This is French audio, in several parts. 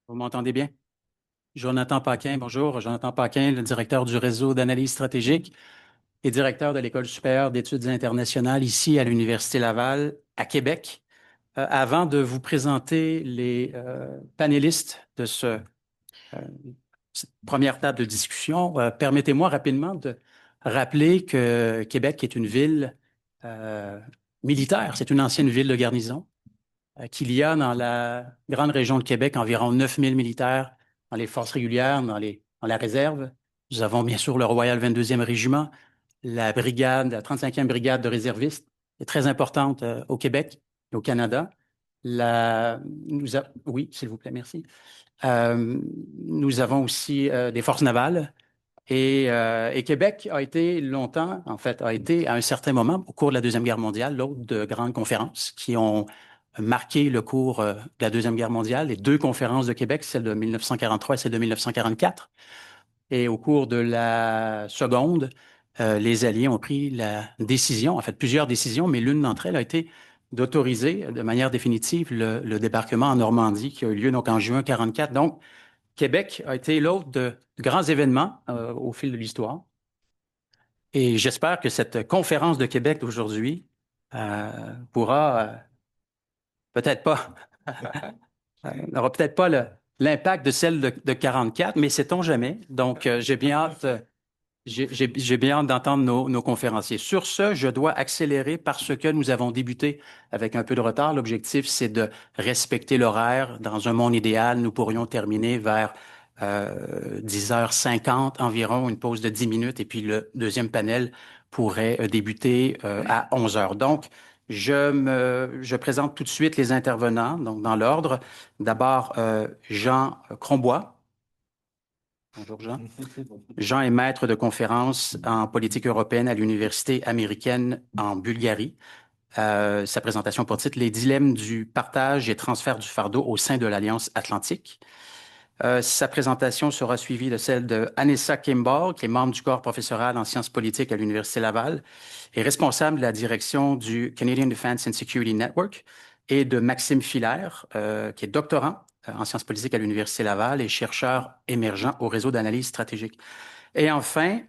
Vous m'entendez bien? Jonathan Paquin, bonjour. Jonathan Paquin, le directeur du réseau d'analyse stratégique et directeur de l'École supérieure d'études internationales ici à l'Université Laval, à Québec. Avant de vous présenter les panélistes de cette première table de discussion, permettez-moi rapidement de rappeler que Québec est une ville euh, militaire. C'est une ancienne ville de garnison. Qu'il y a dans la grande région de Québec environ 9 000 militaires dans les forces régulières, dans la réserve. Nous avons bien sûr le Royal 22e Régiment, la brigade, la 35e brigade de réservistes, est très importante au Québec et au Canada. Oui, s'il vous plaît, merci. Nous avons aussi des forces navales et Québec a été longtemps, en fait, a été à un certain moment, au cours de la Deuxième Guerre mondiale, l'hôte de grandes conférences qui ont marqué le cours de la Deuxième Guerre mondiale, les deux conférences de Québec, celle de 1943 et celle de 1944. Et au cours de la seconde, les Alliés ont pris la décision, en fait plusieurs décisions, mais l'une d'entre elles a été d'autoriser de manière définitive le débarquement en Normandie qui a eu lieu donc en juin 1944. Donc, Québec a été l'hôte de grands événements au fil de l'histoire. Et j'espère que cette conférence de Québec d'aujourd'hui pourra peut-être pas, n'aura peut-être pas l'impact de celle de 44, mais sait-on jamais. Donc, j'ai bien hâte d'entendre nos conférenciers. Sur ce, je dois accélérer parce que nous avons débuté avec un peu de retard. L'objectif, c'est de respecter l'horaire. Dans un monde idéal, nous pourrions terminer vers 10h50 environ, une pause de 10 minutes, et puis le deuxième panel pourrait débuter à 11h. Donc, je présente tout de suite les intervenants, donc dans l'ordre. D'abord, Jean Crombois. Bonjour, Jean. Jean est maître de conférences en politique européenne à l'Université américaine en Bulgarie. Sa présentation pour titre Les dilemmes du partage et transfert du fardeau au sein de l'Alliance Atlantique. Sa présentation sera suivie de celle de Anessa Kimball, qui est membre du corps professoral en sciences politiques à l'Université Laval et responsable de la direction du Canadian Defense and Security Network, et de Maxime Filaire, qui est doctorant en sciences politiques à l'Université Laval et chercheur émergent au réseau d'analyse stratégique. Et enfin,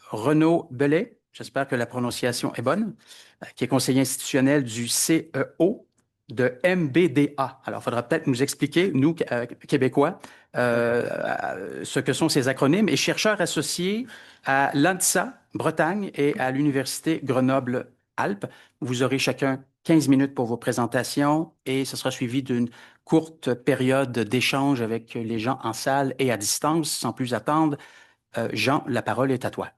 Renaud Bellet, j'espère que la prononciation est bonne, qui est conseiller institutionnel du CEO de MBDA. Alors, il faudra peut-être nous expliquer, nous, Québécois, ce que sont ces acronymes, et chercheur associé à l'ANSA, Bretagne, et à l'Université Grenoble-Alpes. Vous aurez chacun 15 minutes pour vos présentations et ce sera suivi d'une courte période d'échange avec les gens en salle et à distance. Sans plus attendre, Jean, la parole est à toi.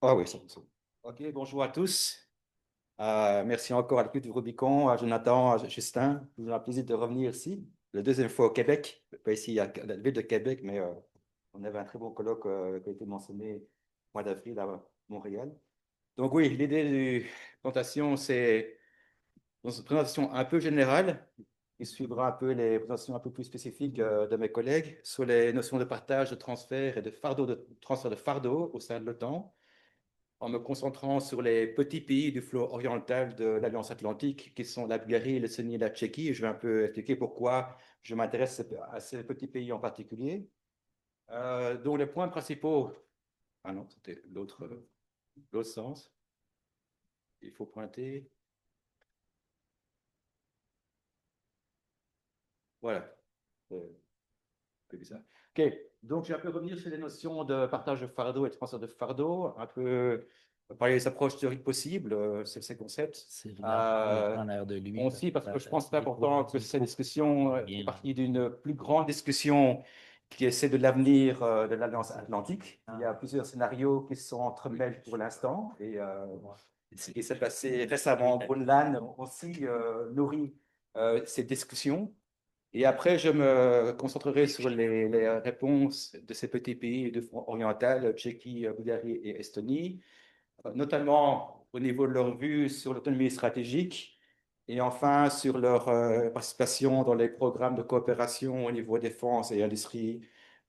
Ah oui, ça. Ok, bonjour à tous. Merci encore à l'équipe du Rubicon, à Jonathan, à Justin. C'est un plaisir de revenir ici, la deuxième fois au Québec, pas ici à la ville de Québec, mais on avait un très bon colloque qui a été mentionné au mois d'avril à Montréal. Donc oui, l'idée de la présentation, c'est dans une présentation un peu générale, qui suivra un peu les présentations un peu plus spécifiques de mes collègues sur les notions de partage, de transfert et de fardeau, de transfert de fardeau au sein de l'OTAN, en me concentrant sur les petits pays du flot oriental de l'Alliance Atlantique, qui sont la Bulgarie, l'Estonie et la Tchéquie. Et je vais un peu expliquer pourquoi je m'intéresse à ces petits pays en particulier. Donc, les points principaux. Ah non, c'était l'autre sens. Il faut pointer. Voilà. Euh, c'est bizarre. OK. Donc, je vais un peu revenir sur les notions de partage de fardeau et de transfert de fardeau, un peu parler des approches théoriques possibles, ces concepts. C'est il prend l'air de lui. Aussi, parce que je pense que c'est important que cette discussion fait partie d'une plus grande discussion qui essaie de l'avenir de l'Alliance Atlantique. Il y a plusieurs scénarios qui sont entremêlés pour l'instant. Et ce qui s'est passé récemment au Groenland aussi nourrit ces discussions. Et après, je me concentrerai sur les réponses de ces petits pays de front oriental, Tchéquie, Bulgarie et Estonie, notamment au niveau de leur vue sur l'autonomie stratégique et enfin sur leur participation dans les programmes de coopération au niveau défense et industrie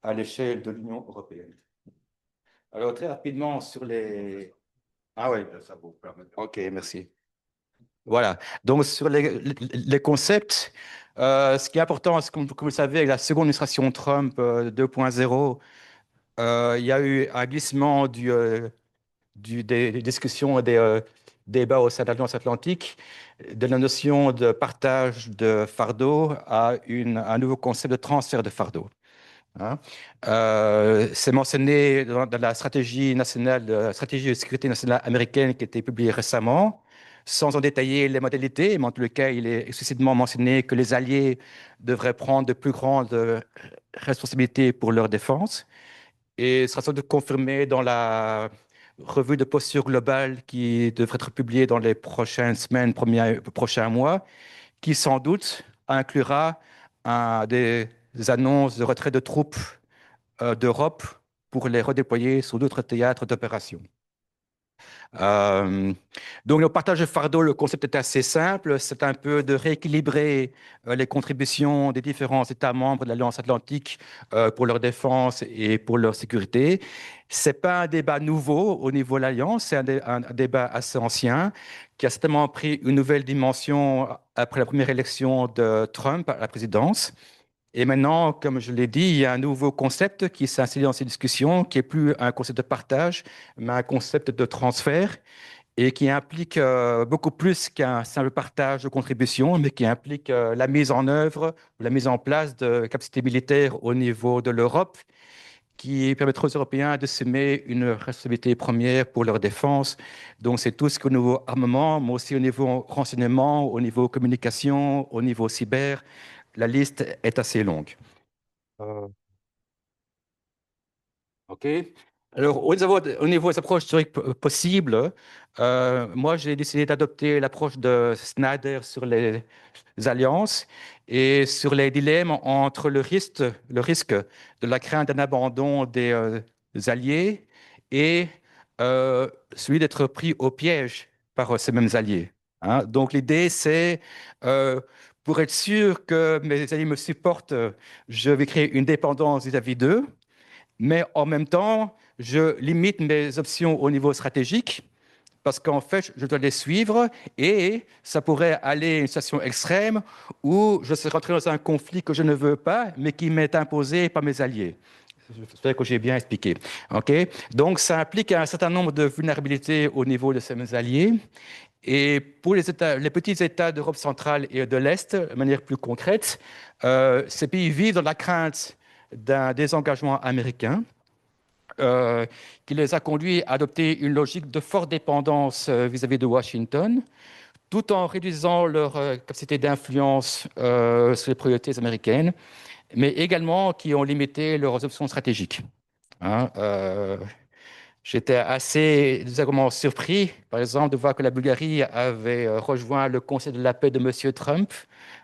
à l'échelle de l'Union européenne. Alors très rapidement sur Ah oui, ça vous permet. OK, merci. Voilà. Donc, sur les concepts, ce qui est important, c'est comme vous le savez, avec la seconde administration Trump 2.0, il y a eu un glissement des discussions et des débats au sein de l'Alliance Atlantique, de la notion de partage de fardeau à un nouveau concept de transfert de fardeau. Hein. C'est mentionné dans la stratégie nationale, stratégie de sécurité nationale américaine qui a été publiée récemment, sans en détailler les modalités, mais en tout cas, il est explicitement mentionné que les alliés devraient prendre de plus grandes responsabilités pour leur défense. Et ce sera sans doute confirmé dans la revue de posture globale qui devrait être publiée dans les prochaines semaines, prochains mois, qui sans doute inclura des annonces de retrait de troupes d'Europe pour les redéployer sur d'autres théâtres d'opération. Euh, donc, le partage de fardeau, le concept est assez simple. C'est un peu de rééquilibrer les contributions des différents États membres de l'Alliance Atlantique pour leur défense et pour leur sécurité. C'est pas un débat nouveau au niveau de l'Alliance, c'est un débat assez ancien qui a certainement pris une nouvelle dimension après la première élection de Trump à la présidence. Et maintenant, comme je l'ai dit, il y a un nouveau concept qui s'est installé dans ces discussions, qui est plus un concept de partage, mais un concept de transfert, et qui implique beaucoup plus qu'un simple partage de contributions, mais qui implique la mise en œuvre, la mise en place de capacités militaires au niveau de l'Europe, qui permettra aux Européens d'assumer une responsabilité première pour leur défense. Donc, c'est tout ce qu'au niveau armement, mais aussi au niveau renseignement, au niveau communication, au niveau cyber. La liste est assez longue. OK. Alors, au niveau des approches théoriques possibles, moi, j'ai décidé d'adopter l'approche de Snyder sur les alliances et sur les dilemmes entre le risque de la crainte d'un abandon des alliés et celui d'être pris au piège par ces mêmes alliés. Hein. Donc, l'idée, c'est pour être sûr que mes alliés me supportent, je vais créer une dépendance vis-à-vis d'eux. Mais en même temps, je limite mes options au niveau stratégique parce qu'en fait, je dois les suivre et ça pourrait aller à une situation extrême où je serais rentré dans un conflit que je ne veux pas, mais qui m'est imposé par mes alliés. J'espère que j'ai bien expliqué. Okay. Donc, ça implique un certain nombre de vulnérabilités au niveau de ces alliés. Et pour les petits États d'Europe centrale et de l'Est, de manière plus concrète, ces pays vivent dans la crainte d'un désengagement américain qui les a conduits à adopter une logique de forte dépendance vis-à-vis de Washington, tout en réduisant leur capacité d'influence sur les priorités américaines, mais également qui ont limité leurs options stratégiques. Hein, j'étais assez désagréablement surpris, par exemple, de voir que la Bulgarie avait rejoint le Conseil de la paix de M. Trump.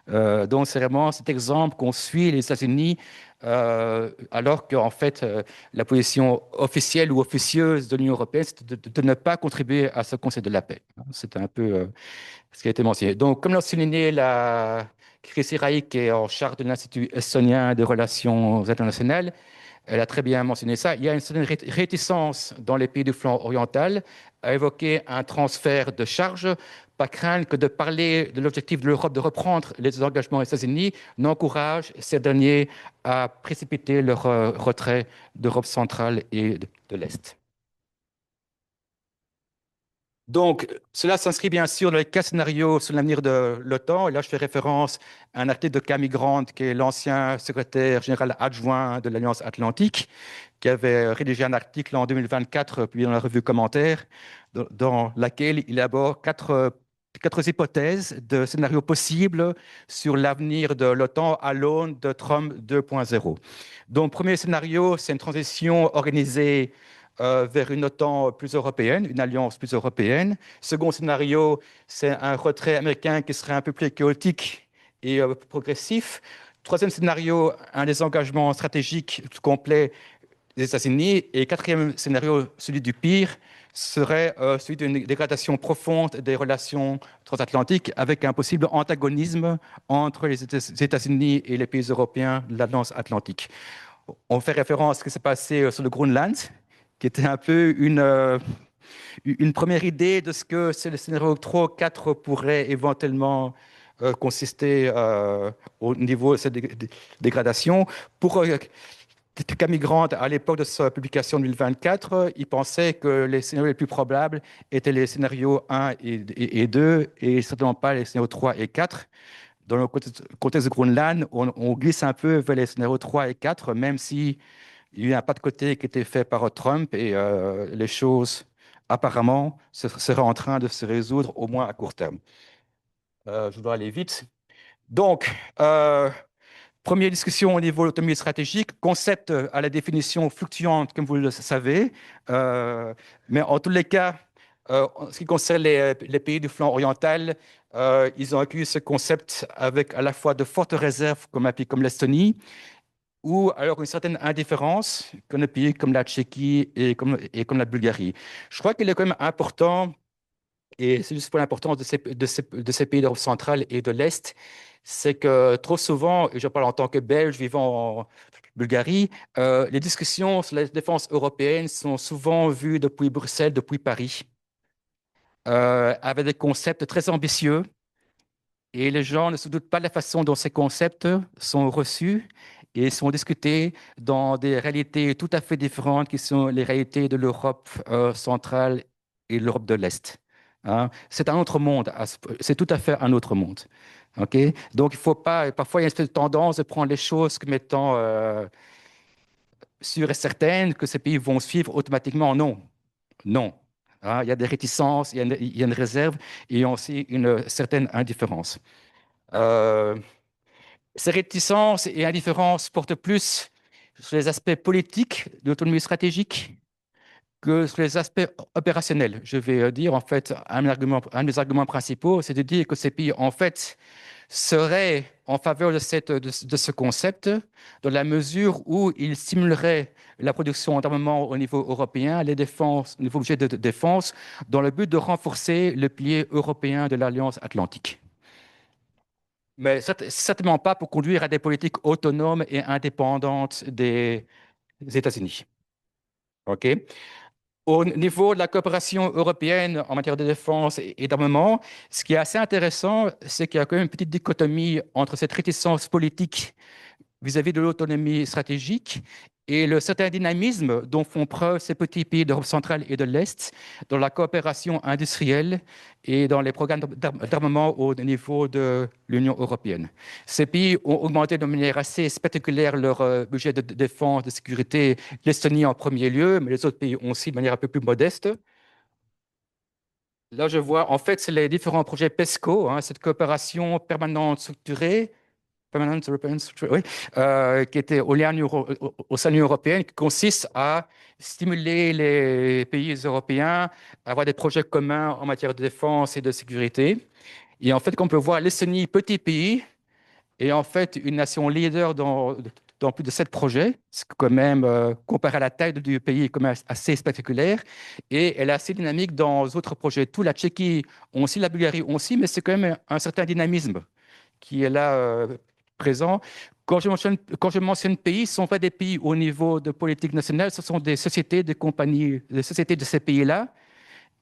Donc, c'est vraiment cet exemple qu'on suit les États-Unis, alors qu'en fait, la position officielle ou officieuse de l'Union européenne, c'est de ne pas contribuer à ce Conseil de la paix. C'est un peu ce qui a été mentionné. Donc, comme l'a souligné la Chris Iraïk, qui est en charge de l'Institut estonien des relations internationales, elle a très bien mentionné ça. Il y a une certaine réticence dans les pays du flanc oriental à évoquer un transfert de charges, pas craindre que de parler de l'objectif de l'Europe de reprendre les engagements des États-Unis n'encourage ces derniers à précipiter leur retrait d'Europe centrale et de l'Est. Donc, cela s'inscrit bien sûr dans les 4 scénarios sur l'avenir de l'OTAN. Et là, je fais référence à un article de Camille Grant, qui est l'ancien secrétaire général adjoint de l'Alliance Atlantique, qui avait rédigé un article en 2024, publié dans la revue Commentaires, dans laquelle il aborde quatre hypothèses de scénarios possibles sur l'avenir de l'OTAN à l'aune de Trump 2.0. Donc, premier scénario, c'est une transition organisée vers une OTAN plus européenne, une alliance plus européenne. Second scénario, c'est un retrait américain qui serait un peu plus chaotique et progressif. Troisième scénario, un désengagement stratégique complet des États-Unis. Et quatrième scénario, celui du pire, serait celui d'une dégradation profonde des relations transatlantiques avec un possible antagonisme entre les États-Unis et les pays européens de l'Alliance Atlantique. On fait référence à ce qui s'est passé sur le Groenland, qui était un peu une première idée de ce que le scénario 3 ou 4 pourrait éventuellement consister au niveau de cette dégradation. Pour Camille Grant, à l'époque de sa publication de 2024, il pensait que les scénarios les plus probables étaient les scénarios 1 et 2 et certainement pas les scénarios 3 et 4. Dans le contexte de Groenland, on glisse un peu vers les scénarios 3 et 4, même si il y a eu un pas de côté qui était fait par Trump et les choses, apparemment, seraient en train de se résoudre, au moins à court terme. Je dois aller vite. Donc, première discussion au niveau de l'autonomie stratégique, concept à la définition fluctuante, comme vous le savez. Mais en tous les cas, en ce qui concerne les pays du flanc oriental, ils ont accueilli ce concept avec à la fois de fortes réserves, comme un pays comme l'Estonie, ou alors une certaine indifférence, comme des pays comme la Tchéquie et comme la Bulgarie. Je crois qu'il est quand même important, et c'est juste pour l'importance de ces pays d'Europe centrale et de l'Est, c'est que trop souvent, et je parle en tant que Belge vivant en Bulgarie, les discussions sur la défense européenne sont souvent vues depuis Bruxelles, depuis Paris, avec des concepts très ambitieux, et les gens ne se doutent pas de la façon dont ces concepts sont reçus et sont discutés dans des réalités tout à fait différentes qui sont les réalités de l'Europe centrale et de l'Europe de l'Est. Hein. C'est un autre monde, c'est tout à fait un autre monde. Okay. Donc, il faut pas, parfois, il y a une espèce de tendance de prendre les choses comme étant sûres et certaines que ces pays vont suivre automatiquement. Non, non. Hein, il y a des réticences, il y a une réserve et aussi une certaine indifférence. Euh, Ces réticences et indifférences portent plus sur les aspects politiques de l'autonomie stratégique que sur les aspects opérationnels. Je vais dire, en fait, un des arguments principaux, c'est de dire que ces pays, en fait, seraient en faveur de ce concept, dans la mesure où ils stimuleraient la production d'armement au niveau européen, les défenses, au niveau budget de défense, dans le but de renforcer le pilier européen de l'Alliance atlantique. Mais certainement pas pour conduire à des politiques autonomes et indépendantes des États-Unis. OK? Au niveau de la coopération européenne en matière de défense et d'armement, ce qui est assez intéressant, c'est qu'il y a quand même une petite dichotomie entre cette réticence politique vis-à-vis de l'autonomie stratégique et le certain dynamisme dont font preuve ces petits pays d'Europe centrale et de l'Est dans la coopération industrielle et dans les programmes d'armement au niveau de l'Union européenne. Ces pays ont augmenté de manière assez spectaculaire leur budget de défense, de sécurité, l'Estonie en premier lieu, mais les autres pays ont aussi de manière un peu plus modeste. Là, je vois, en fait, c'est les différents projets PESCO, hein, cette coopération permanente structurée, Permanent European Structure, oui, qui était au sein de l'Union européenne, qui consiste à stimuler les pays européens à avoir des projets communs en matière de défense et de sécurité. Et en fait, comme on peut voir, l'Estonie, petit pays, est en fait une nation leader dans plus de 7 projets, ce qui quand même, comparé à la taille du pays, est quand même assez spectaculaire. Et elle est assez dynamique dans d'autres projets. Tout la Tchéquie, aussi la Bulgarie, aussi, mais c'est quand même un certain dynamisme qui est là présent. Quand je mentionne pays, ce ne sont pas des pays au niveau de politique nationale, ce sont des sociétés, des compagnies, des sociétés de ces pays-là,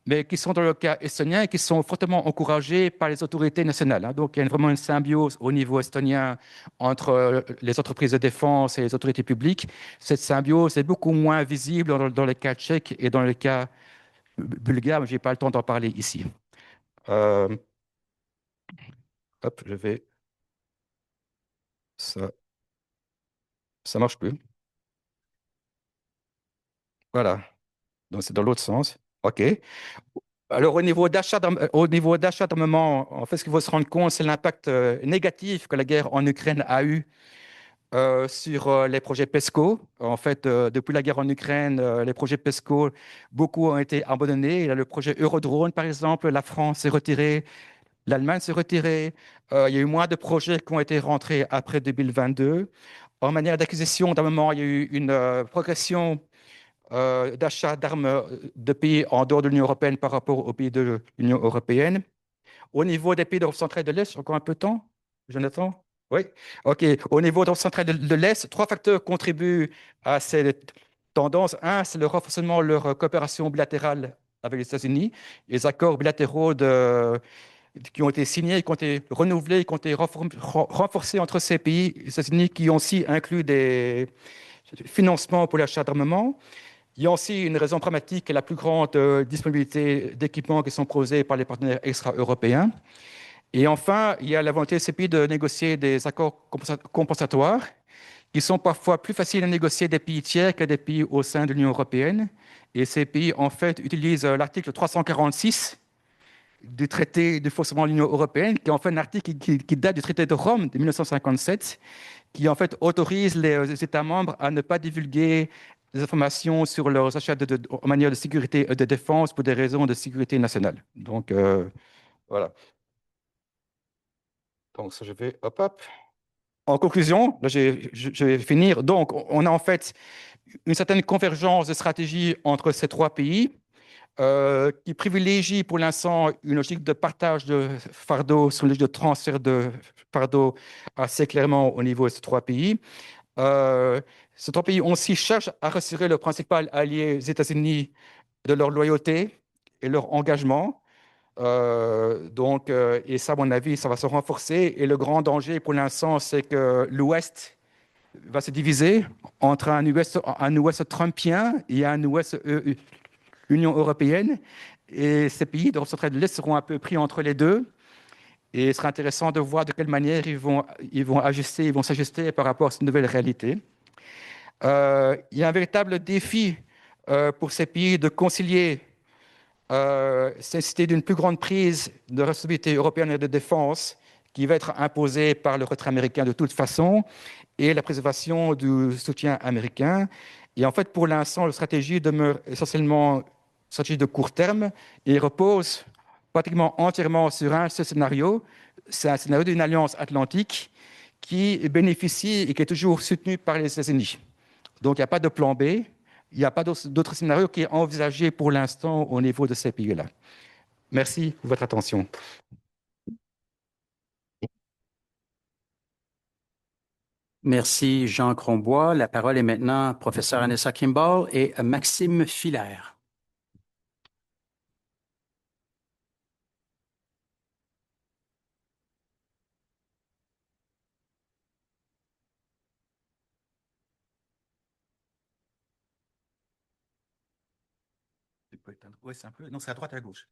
mais qui sont dans le cas estonien et qui sont fortement encouragées par les autorités nationales. Hein. Donc, il y a vraiment une symbiose au niveau estonien entre les entreprises de défense et les autorités publiques. Cette symbiose est beaucoup moins visible dans le cas tchèque et dans le cas bulgare, mais je n'ai pas le temps d'en parler ici. Hop, je vais... Ça marche plus. Voilà. Donc, c'est dans l'autre sens. OK. Alors, au niveau d'achat d'armement, en fait, ce qu'il faut se rendre compte, c'est l'impact négatif que la guerre en Ukraine a eu sur les projets PESCO. En fait, depuis la guerre en Ukraine, les projets PESCO, beaucoup ont été abandonnés. Il y a le projet Eurodrone, par exemple. La France s'est retirée, l'Allemagne s'est retirée. Il y a eu moins de projets qui ont été rentrés après 2022. En manière d'acquisition d'armement, il y a eu une progression d'achat d'armes de pays en dehors de l'Union européenne par rapport aux pays de l'Union européenne. Au niveau des pays d'Europe centrale et de l'Est, encore un peu de temps, Jonathan? Oui, OK. Au niveau d'Europe centrale et de l'Est, 3 facteurs contribuent à cette tendance. Un, c'est le renforcement de leur coopération bilatérale avec les États-Unis, les accords bilatéraux qui ont été signés, qui ont été renouvelés, qui ont été renforcés entre ces pays, les États-Unis, qui ont aussi inclus des financements pour l'achat d'armement. Il y a aussi une raison pragmatique, qui est la plus grande disponibilité d'équipements qui sont proposés par les partenaires extra-européens. Et enfin, il y a la volonté de ces pays de négocier des accords compensatoires qui sont parfois plus faciles à négocier des pays tiers que des pays au sein de l'Union européenne. Et ces pays, en fait, utilisent l'article 346 du traité de fonctionnement de l'Union européenne, qui est en fait un article qui date du traité de Rome de 1957, qui en fait autorise les États membres à ne pas divulguer des informations sur leurs achats en matière de sécurité et de défense pour des raisons de sécurité nationale. Donc, voilà. Donc, ça, je vais... Hop, hop. En conclusion, là, je vais finir. Donc, on a en fait une certaine convergence de stratégie entre ces trois pays qui privilégie pour l'instant une logique de partage de fardeau sur une logique de transfert de fardeau assez clairement au niveau de ces trois pays. Ces trois pays aussi cherchent à rassurer le principal allié, les États-Unis, de leur loyauté et leur engagement. Et ça, à mon avis, ça va se renforcer. Et le grand danger pour l'instant, c'est que l'Ouest va se diviser entre un Ouest trumpien et un Ouest Union européenne. Et ces pays de centrale de l'Est seront un peu pris entre les deux. Et il sera intéressant de voir de quelle manière ils vont s'ajuster par rapport à cette nouvelle réalité. Il y a un véritable défi pour ces pays de concilier cette nécessité d'une plus grande prise de responsabilité européenne et de défense qui va être imposée par le retrait américain de toute façon et la préservation du soutien américain. Et en fait, pour l'instant, la stratégie demeure essentiellement une stratégie de court terme et repose pratiquement entièrement sur un seul scénario. C'est un scénario d'une alliance atlantique qui bénéficie et qui est toujours soutenue par les États-Unis. Donc, il n'y a pas de plan B. Il n'y a pas d'autre scénario qui est envisagé pour l'instant au niveau de ces pays-là. Merci pour votre attention. Merci, Jean Crombois. La parole est maintenant à professeur Anessa Kimball et Maxime Filaire. Oui, c'est un peu... Non, c'est à droite et à gauche.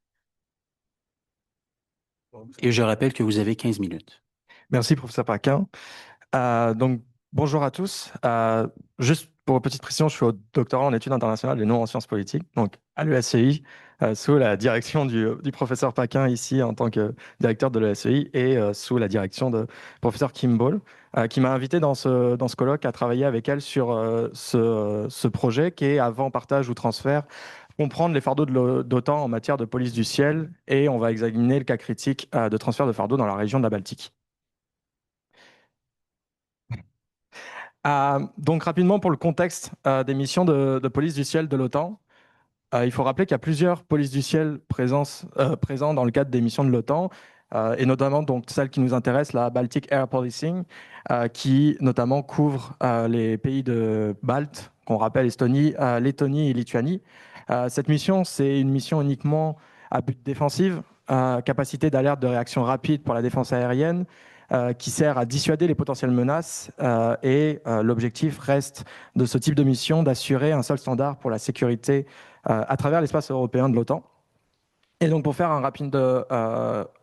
Et je rappelle que vous avez 15 minutes. Merci, professeur Paquin. Donc, bonjour à tous. Juste pour une petite précision, je suis au doctorat en études internationales et non en sciences politiques, donc à l'ESCI, sous la direction du professeur Paquin ici en tant que directeur de l'ESCI et sous la direction de professeur Kimball, qui m'a invité dans ce colloque à travailler avec elle sur ce projet qui est avant partage ou transfert, comprendre les fardeaux d'OTAN en matière de police du ciel, et on va examiner le cas critique de transfert de fardeaux dans la région de la Baltique. Donc rapidement pour le contexte des missions de police du ciel de l'OTAN, il faut rappeler qu'il y a plusieurs polices du ciel présents dans le cadre des missions de l'OTAN, et notamment donc celle qui nous intéresse, la Baltic Air Policing, qui notamment couvre les pays de Balte, qu'on rappelle Estonie, Lettonie et Lituanie. Cette mission, c'est une mission uniquement à but défensif, capacité d'alerte de réaction rapide pour la défense aérienne, qui sert à dissuader les potentielles menaces, et l'objectif reste de ce type de mission d'assurer un seul standard pour la sécurité à travers l'espace européen de l'OTAN. Et donc pour faire un rapide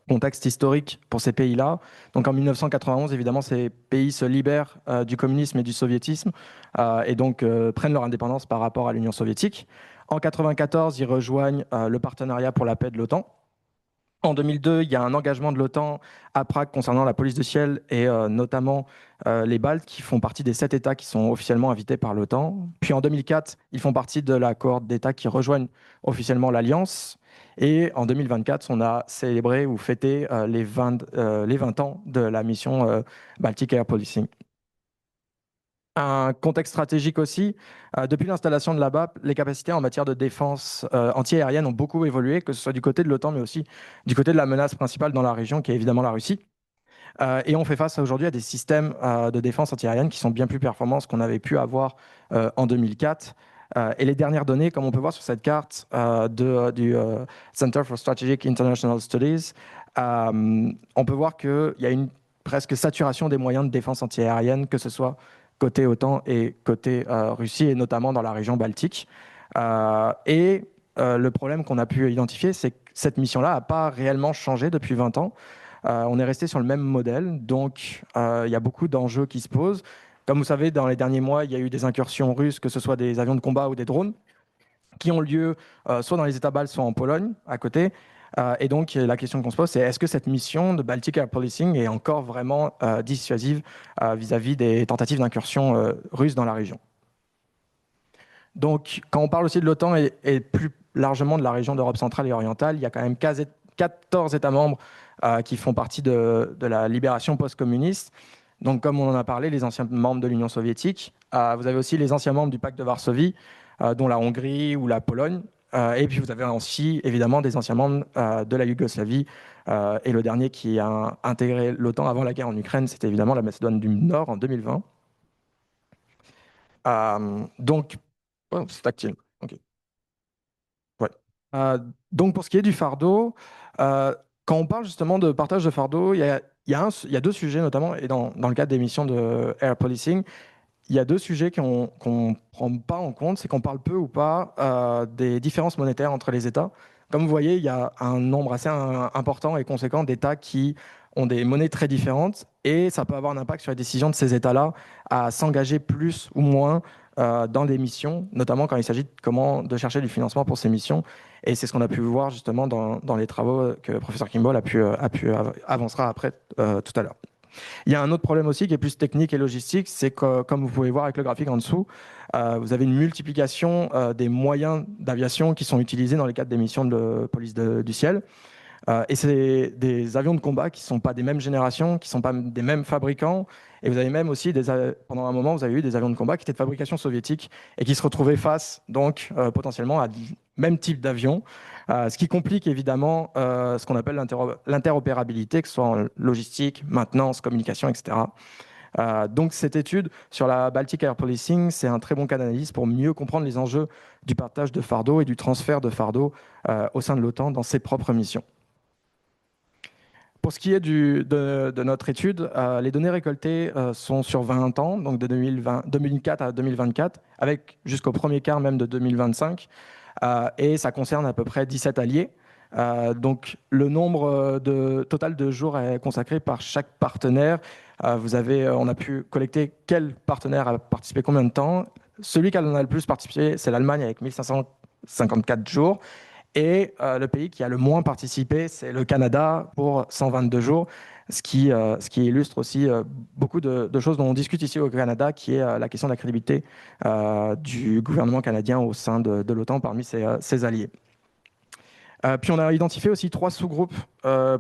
contexte historique pour ces pays-là, donc en 1991, évidemment, ces pays se libèrent du communisme et du soviétisme et donc prennent leur indépendance par rapport à l'Union soviétique. En 1994, ils rejoignent le partenariat pour la paix de l'OTAN. En 2002, il y a un engagement de l'OTAN à Prague concernant la police du ciel et notamment les Baltes qui font partie des 7 États qui sont officiellement invités par l'OTAN. Puis en 2004, ils font partie de la cohorte d'États qui rejoignent officiellement l'Alliance. Et en 2024, on a célébré ou fêté les 20 ans de la mission Baltic Air Policing. Un contexte stratégique aussi. Depuis l'installation de la BAP, les capacités en matière de défense anti-aérienne ont beaucoup évolué, que ce soit du côté de l'OTAN, mais aussi du côté de la menace principale dans la région, qui est évidemment la Russie. Et on fait face aujourd'hui à des systèmes de défense anti-aérienne qui sont bien plus performants que ce qu'on avait pu avoir en 2004. Et les dernières données, comme on peut voir sur cette carte du Center for Strategic International Studies, on peut voir qu'il y a une presque saturation des moyens de défense antiaérienne, que ce soit côté OTAN et côté Russie, et notamment dans la région baltique. Le problème qu'on a pu identifier, c'est que cette mission-là n'a pas réellement changé depuis 20 ans. On est resté sur le même modèle, donc il y a beaucoup d'enjeux qui se posent. Comme vous savez, dans les derniers mois, il y a eu des incursions russes, que ce soit des avions de combat ou des drones, qui ont lieu soit dans les États baltes, soit en Pologne, à côté. Et donc, la question qu'on se pose, c'est est-ce que cette mission de Baltic Air Policing est encore vraiment dissuasive vis-à-vis des tentatives d'incursion russes dans la région? Donc, quand on parle aussi de l'OTAN et plus largement de la région d'Europe centrale et orientale, il y a quand même 14 États membres qui font partie de la libération post-communiste. Donc, comme on en a parlé, les anciens membres de l'Union soviétique. Vous avez aussi les anciens membres du pacte de Varsovie, dont la Hongrie ou la Pologne. Et puis, vous avez aussi, évidemment, des anciens membres de la Yougoslavie. Et le dernier qui a intégré l'OTAN avant la guerre en Ukraine, c'était évidemment la Macédoine du Nord en 2020. Donc, oh, c'est tactile. OK. Ouais. Donc, pour ce qui est du fardeau, quand on parle justement de partage de fardeau, il y a deux sujets notamment, et dans le cadre des missions de Air Policing, il y a deux sujets qu'on ne prend pas en compte, c'est qu'on parle peu ou pas des différences monétaires entre les États. Comme vous voyez, il y a un nombre assez important et conséquent d'États qui ont des monnaies très différentes, et ça peut avoir un impact sur les décisions de ces États-là à s'engager plus ou moins dans des missions, notamment quand il s'agit de chercher du financement pour ces missions. Et c'est ce qu'on a pu voir justement dans les travaux que le professeur Kimball avancera après tout à l'heure. Il y a un autre problème aussi qui est plus technique et logistique, c'est que, comme vous pouvez voir avec le graphique en dessous, vous avez une multiplication des moyens d'aviation qui sont utilisés dans les cadres des missions de police du ciel. Et c'est des avions de combat qui ne sont pas des mêmes générations, qui ne sont pas des mêmes fabricants. Et vous avez même aussi, pendant un moment, vous avez eu des avions de combat qui étaient de fabrication soviétique et qui se retrouvaient face, donc, potentiellement à même type d'avion. Ce qui complique évidemment ce qu'on appelle l'interopérabilité, que ce soit en logistique, maintenance, communication, etc. Donc cette étude sur la Baltic Air Policing, c'est un très bon cas d'analyse pour mieux comprendre les enjeux du partage de fardeau et du transfert de fardeau au sein de l'OTAN dans ses propres missions. Pour ce qui est de notre étude, les données récoltées sont sur 20 ans, donc de 2004 à 2024, avec jusqu'au premier quart même de 2025. Et ça concerne à peu près 17 alliés. Donc le nombre total de jours est consacré par chaque partenaire. On a pu collecter quel partenaire a participé combien de temps. Celui qui en a le plus participé, c'est l'Allemagne avec 1554 jours. Et le pays qui a le moins participé, c'est le Canada pour 122 jours, ce qui illustre aussi beaucoup de choses dont on discute ici au Canada, qui est la question de la crédibilité du gouvernement canadien au sein de l'OTAN parmi ses alliés. Puis on a identifié aussi 3 sous-groupes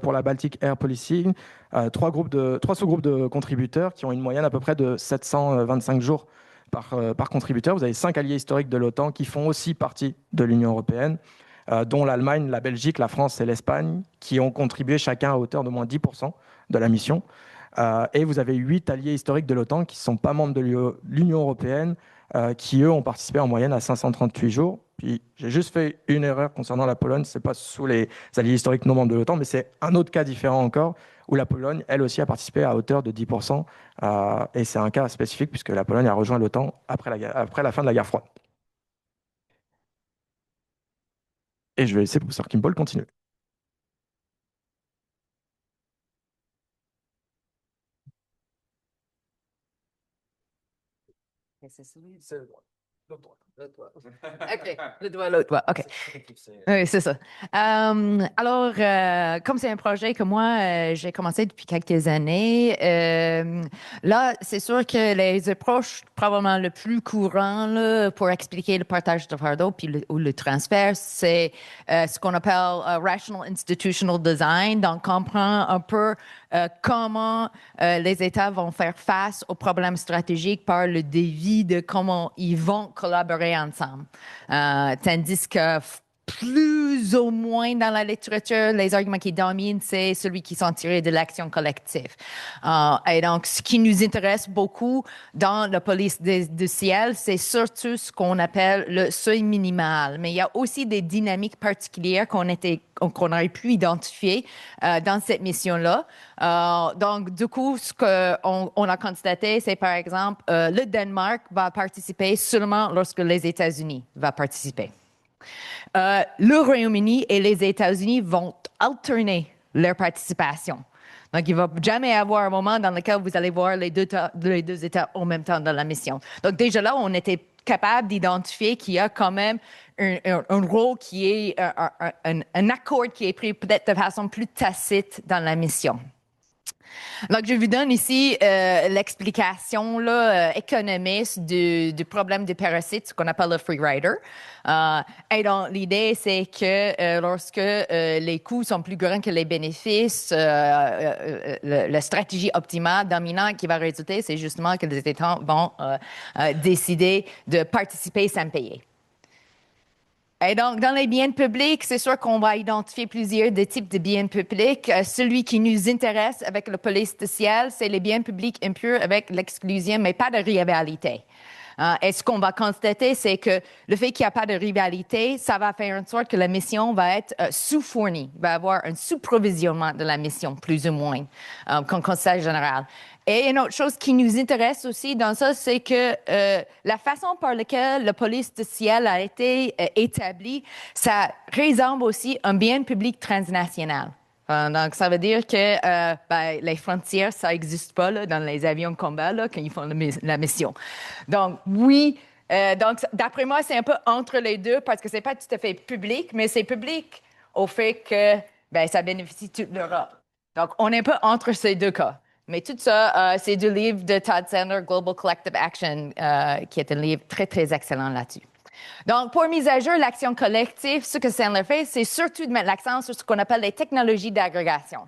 pour la Baltic Air Policing, 3 sous-groupes de contributeurs qui ont une moyenne à peu près de 725 jours par contributeur. Vous avez 5 alliés historiques de l'OTAN qui font aussi partie de l'Union européenne, dont l'Allemagne, la Belgique, la France et l'Espagne, qui ont contribué chacun à hauteur de moins 10% de la mission. Et vous avez 8 alliés historiques de l'OTAN qui ne sont pas membres de l'Union européenne, qui, eux, ont participé en moyenne à 538 jours. Puis j'ai juste fait une erreur concernant la Pologne, ce n'est pas sous les alliés historiques non membres de l'OTAN, mais c'est un autre cas différent encore, où la Pologne, elle aussi, a participé à hauteur de 10%. Et c'est un cas spécifique, puisque la Pologne a rejoint l'OTAN après la fin de la guerre froide. Et je vais laisser le professeur Kimball continuer. C'est celui, c'est le droit. L'autre droit. OK, le doigt, l'autre doigt. OK. Oui, c'est ça. Alors, comme c'est un projet que moi, j'ai commencé depuis quelques années, là, c'est sûr que les approches probablement le plus courant là, pour expliquer le partage de fardeau ou le transfert, c'est ce qu'on appelle Rational Institutional Design. Donc, comprend un peu comment les États vont faire face aux problèmes stratégiques par le dévi de comment ils vont collaborer ensemble. Tandis que plus ou moins dans la littérature, les arguments qui dominent, c'est celui qui sont tirés de l'action collective. Et donc, ce qui nous intéresse beaucoup dans la police du ciel, c'est surtout ce qu'on appelle le seuil minimal. Mais il y a aussi des dynamiques particulières qu'on aurait pu identifier dans cette mission-là. Donc, du coup, ce qu'on a constaté, c'est par exemple, le Danemark va participer seulement lorsque les États-Unis vont participer. Le Royaume-Uni et les États-Unis vont alterner leur participation. Donc, il ne va jamais avoir un moment dans lequel vous allez voir les deux États en même temps dans la mission. Donc, déjà là, on était capable d'identifier qu'il y a quand même un rôle qui est un accord qui est pris peut-être de façon plus tacite dans la mission. Donc, je vous donne ici l'explication économiste du problème des parasites, ce qu'on appelle le free rider. Et donc, l'idée, c'est que lorsque les coûts sont plus grands que les bénéfices, la stratégie optimale dominante qui va résulter, c'est justement que les États vont décider de participer sans payer. Et donc, dans les biens publics, c'est sûr qu'on va identifier plusieurs types de biens publics. Celui qui nous intéresse avec la police du ciel, c'est les biens publics impurs avec l'exclusion, mais pas de rivalité. Et ce qu'on va constater, c'est que le fait qu'il n'y a pas de rivalité, ça va faire en sorte que la mission va être sous-fournie, va avoir un sous-provisionnement de la mission, plus ou moins, comme conseil général. Et une autre chose qui nous intéresse aussi dans ça, c'est que la façon par laquelle la police du ciel a été établie, ça ressemble aussi à un bien public transnational. Donc, ça veut dire que les frontières, ça n'existe pas là, dans les avions de combat là, quand ils font la mission. Donc, oui, donc d'après moi, c'est un peu entre les deux parce que c'est pas tout à fait public, mais c'est public au fait que ça bénéficie toute l'Europe. Donc, on est un peu entre ces deux cas. Mais tout ça, c'est du livre de Todd Sandler, Global Collective Action, qui est un livre très, très excellent là-dessus. Donc, pour mise à jour l'action collective, ce que Sandler fait, c'est surtout de mettre l'accent sur ce qu'on appelle les technologies d'agrégation.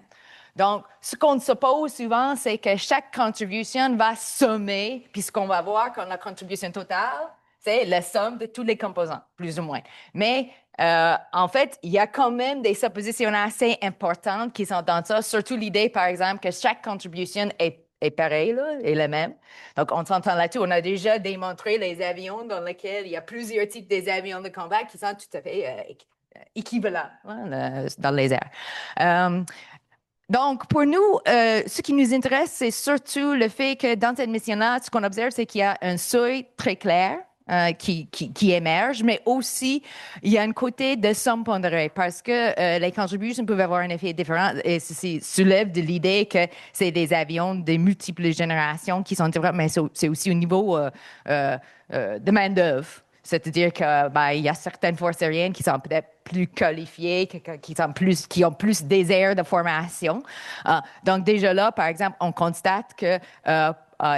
Donc, ce qu'on suppose souvent, c'est que chaque contribution va sommer, puis ce qu'on va voir quand la contribution totale, c'est la somme de tous les composants, plus ou moins. Mais en fait, il y a quand même des suppositions assez importantes qui sont dans ça, surtout l'idée, par exemple, que chaque contribution est pareille, là, est la même. Donc, on s'entend là-dessus. On a déjà démontré les avions dans lesquels il y a plusieurs types d'avions de combat qui sont tout à fait équivalents dans les airs. Donc, pour nous, ce qui nous intéresse, c'est surtout le fait que dans cette mission-là, ce qu'on observe, c'est qu'il y a un seuil très clair qui émerge, mais aussi, il y a un côté de somme pondérée parce que les contributions peuvent avoir un effet différent et ceci soulève de l'idée que c'est des avions de multiples générations qui sont différents, mais c'est aussi au niveau de main-d'œuvre. C'est-à-dire que il y a certaines forces aériennes qui sont peut-être plus qualifiées, qui ont plus des aires de formation. Donc déjà là, par exemple, on constate que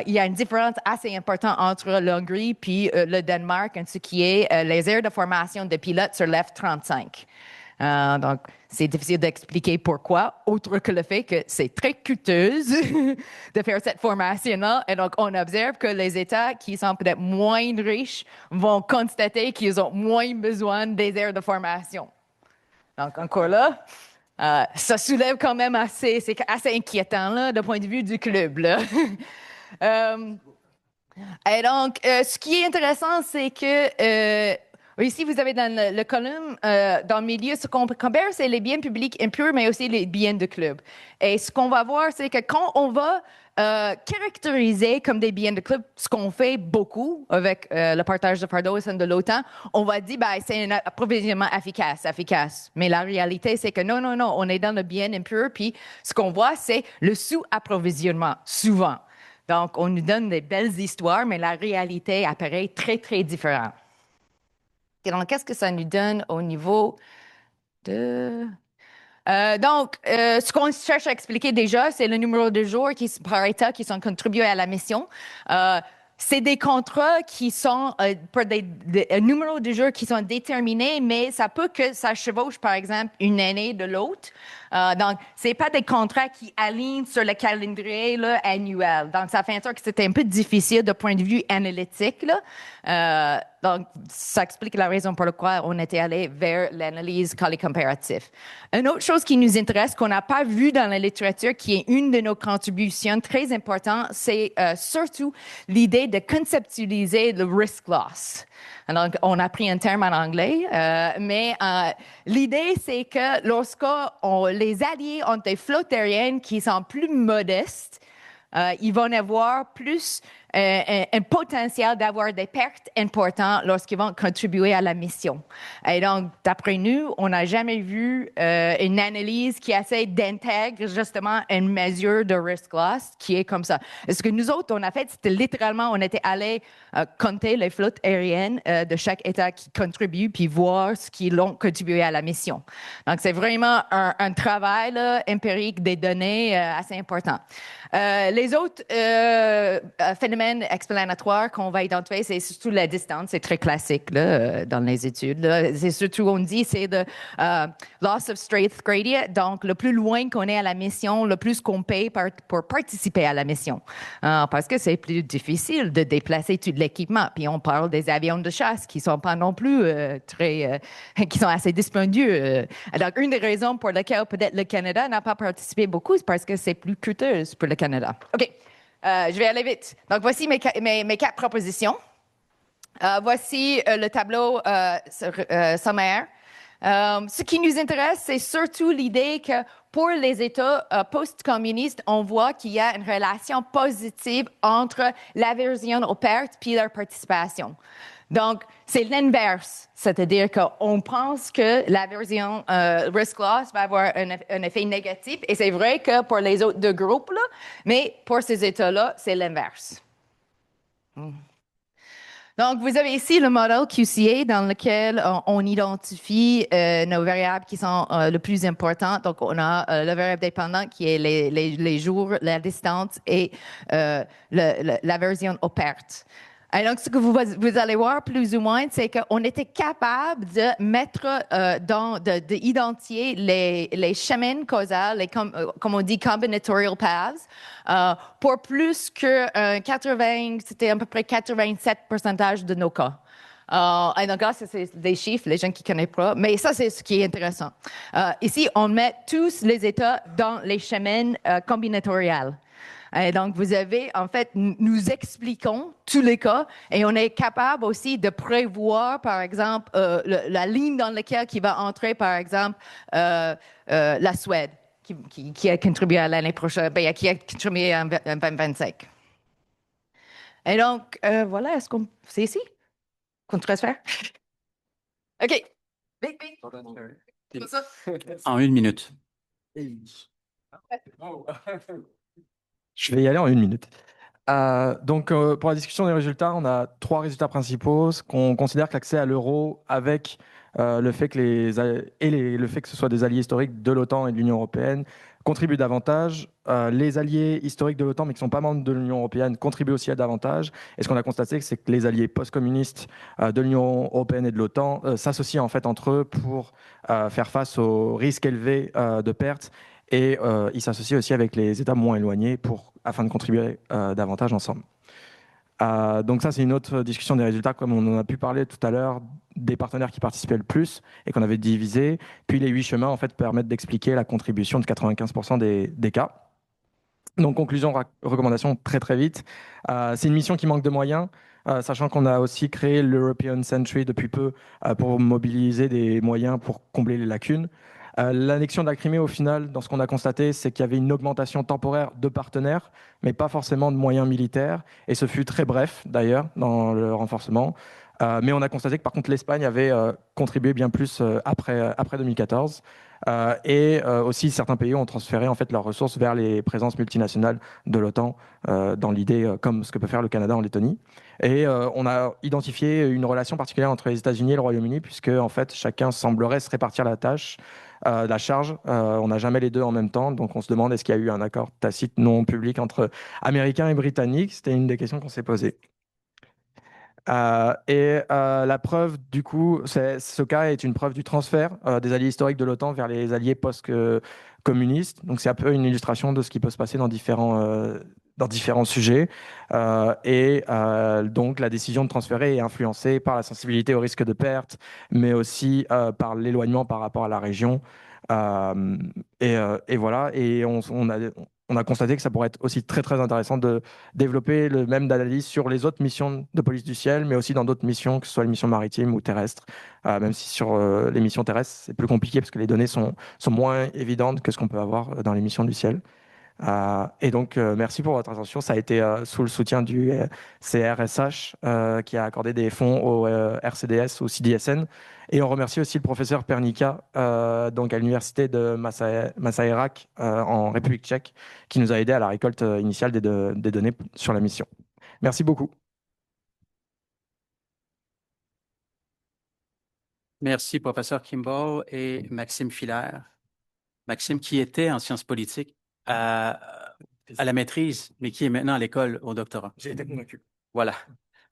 il y a une différence assez importante entre l'Hongrie puis le Danemark en ce qui est les aires de formation de pilotes sur l'F-35. Donc, c'est difficile d'expliquer pourquoi, autre que le fait que c'est très coûteuse de faire cette formation-là. Et donc, on observe que les États qui sont peut-être moins riches vont constater qu'ils ont moins besoin des aires de formation. Donc, encore là, ça soulève quand même c'est assez inquiétant là, du point de vue du club, là. Et donc, ce qui est intéressant, c'est que ici, vous avez dans le colonne, dans le milieu, ce qu'on compare, c'est les biens publics impurs, mais aussi les biens de club. Et ce qu'on va voir, c'est que quand on va caractériser comme des biens de club, ce qu'on fait beaucoup avec le partage de fardeau au sein de l'OTAN, on va dire, c'est un approvisionnement efficace. Mais la réalité, c'est que non, on est dans le bien impur, puis ce qu'on voit, c'est le sous-approvisionnement, souvent. Donc, on nous donne des belles histoires, mais la réalité apparaît très, très différente. Et donc, qu'est-ce que ça nous donne au niveau de... ce qu'on cherche à expliquer déjà, c'est le numéro de jours par État qui sont contribués à la mission. C'est des contrats qui sont pour des numéros de jours qui sont déterminés, mais ça peut que ça chevauche, par exemple, une année de l'autre. Donc, ce n'est pas des contrats qui alignent sur le calendrier là, annuel. Donc, ça fait en sorte que c'était un peu difficile de point de vue analytique. Là. Donc, ça explique la raison pour laquelle on était allé vers l'analyse collée comparatif. Une autre chose qui nous intéresse, qu'on n'a pas vu dans la littérature, qui est une de nos contributions très importantes, c'est surtout l'idée de conceptualiser le risk loss. Donc, on a pris un terme en anglais, mais l'idée, c'est que lorsque les alliés ont des flottes aériennes qui sont plus modestes, ils vont avoir plus un potentiel d'avoir des pertes importantes lorsqu'ils vont contribuer à la mission. Et donc, d'après nous, on n'a jamais vu une analyse qui essaie d'intégrer justement une mesure de risk loss qui est comme ça. Ce que nous autres, on a fait, c'était littéralement, on était allé compter les flottes aériennes de chaque État qui contribue, puis voir ce qu'ils ont contribué à la mission. Donc, c'est vraiment un travail là, empirique des données assez important. Les autres phénomènes explanatoires qu'on va identifier, c'est surtout la distance. C'est très classique là, dans les études. Là. C'est surtout, on dit, c'est le loss of strength gradient. Donc, le plus loin qu'on est à la mission, le plus qu'on paye pour participer à la mission. Parce que c'est plus difficile de déplacer tout l'équipement. Puis, on parle des avions de chasse qui sont pas non plus qui sont assez dispendieux. Donc, une des raisons pour lesquelles peut-être le Canada n'a pas participé beaucoup, c'est parce que c'est plus coûteux pour le Canada. OK. Je vais aller vite. Donc, voici mes 4 propositions. Voici le tableau sommaire. Ce qui nous intéresse, c'est surtout l'idée que pour les États post-communistes, on voit qu'il y a une relation positive entre l'aversion aux pertes et leur participation. Donc, c'est l'inverse, c'est-à-dire qu'on pense que l'aversion risk loss va avoir un effet négatif, et c'est vrai que pour les autres 2 groupes, là, mais pour ces États-là, c'est l'inverse. Donc, vous avez ici le modèle QCA dans lequel on identifie nos variables qui sont le plus importantes. Donc, on a le variable dépendant qui est les jours, la distance et l'aversion aux pertes. Et donc, ce que vous allez voir plus ou moins, c'est qu'on était capable de mettre d'identifier les chemins causales, comme on dit, combinatorial paths, pour plus que c'était à peu près 87% de nos cas. Et donc là, c'est des chiffres, les gens qui ne connaissent pas, mais ça, c'est ce qui est intéressant. Ici, on met tous les états dans les chemins combinatoriales. Et donc, vous avez, en fait, nous expliquons tous les cas et on est capable aussi de prévoir, par exemple, la ligne dans laquelle qui va entrer, par exemple, la Suède, qui a contribué à l'année prochaine, qui a contribué en 2025. Et donc, voilà, est-ce qu'on... C'est ici qu'on transfère? OK. En 1 minute. Je vais y aller en 1 minute. Donc, pour la discussion des résultats, on a 3 résultats principaux. Qu'on considère que l'accès à l'euro, avec le fait que le fait que ce soit des alliés historiques de l'OTAN et de l'Union européenne, contribue davantage. Les alliés historiques de l'OTAN, mais qui ne sont pas membres de l'Union européenne, contribuent aussi à davantage. Et ce qu'on a constaté, c'est que les alliés post-communistes de l'Union européenne et de l'OTAN s'associent en fait entre eux pour faire face aux risques élevés de pertes. Et ils s'associent aussi avec les États moins éloignés afin de contribuer davantage ensemble. Donc ça, c'est une autre discussion des résultats, comme on en a pu parler tout à l'heure, des partenaires qui participaient le plus et qu'on avait divisé. Puis les 8 chemins, en fait, permettent d'expliquer la contribution de 95% des cas. Donc, conclusion, recommandation très très vite. C'est une mission qui manque de moyens, sachant qu'on a aussi créé l'European Century depuis peu pour mobiliser des moyens pour combler les lacunes. L'annexion de la Crimée, au final, dans ce qu'on a constaté, c'est qu'il y avait une augmentation temporaire de partenaires, mais pas forcément de moyens militaires. Et ce fut très bref, d'ailleurs, dans le renforcement. Mais on a constaté que, par contre, l'Espagne avait contribué bien plus après 2014. Et aussi, certains pays ont transféré en fait, leurs ressources vers les présences multinationales de l'OTAN, dans l'idée, comme ce que peut faire le Canada en Lettonie. Et on a identifié une relation particulière entre les États-Unis et le Royaume-Uni, puisque en fait, chacun semblerait se répartir la charge. On n'a jamais les deux en même temps, donc on se demande est-ce qu'il y a eu un accord tacite non public entre Américains et Britanniques. C'était une des questions qu'on s'est posées. La preuve, du coup, ce cas est une preuve du transfert des alliés historiques de l'OTAN vers les alliés communiste. Donc c'est un peu une illustration de ce qui peut se passer dans différents sujets. Donc la décision de transférer est influencée par la sensibilité au risque de perte, mais aussi par l'éloignement par rapport à la région. Et voilà, et on a constaté que ça pourrait être aussi très très intéressant de développer le même d'analyse sur les autres missions de police du ciel, mais aussi dans d'autres missions, que ce soit les missions maritimes ou terrestres, même si sur les missions terrestres, c'est plus compliqué parce que les données sont moins évidentes que ce qu'on peut avoir dans les missions du ciel. Et donc, merci pour votre attention. Ça a été sous le soutien du CRSH qui a accordé des fonds au RCDS, au CDSN. Et on remercie aussi le professeur Pernica, donc à l'université de Masaryk en République tchèque, qui nous a aidé à la récolte initiale des données sur la mission. Merci beaucoup. Merci, professeur Kimball et Maxime Filaire. Maxime, qui était en sciences politiques à la maîtrise, mais qui est maintenant à l'école au doctorat. J'ai été convaincu. Voilà.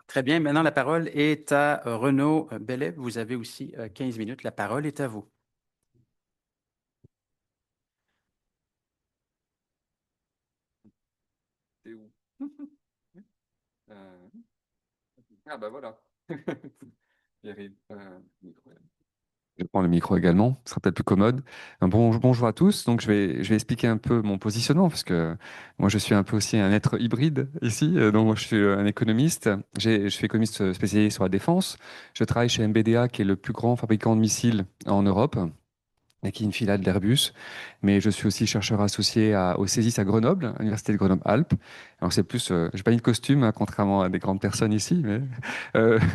Très bien. Maintenant, la parole est à Renaud Bellet. Vous avez aussi 15 minutes. La parole est à vous. C'est où? Ah bah voilà. Il arrive. Je prends le micro également, ce sera peut-être plus commode. Bonjour à tous. Donc je vais expliquer un peu mon positionnement parce que moi je suis un peu aussi un être hybride ici. Donc moi je suis un économiste. Je suis économiste spécialisé sur la défense. Je travaille chez MBDA qui est le plus grand fabricant de missiles en Europe et qui est une filiale d'Airbus. Mais je suis aussi chercheur associé au CESIS à Grenoble, à l'Université de Grenoble-Alpes. Alors c'est plus, j'ai pas mis de costume, hein, contrairement à des grandes personnes ici, mais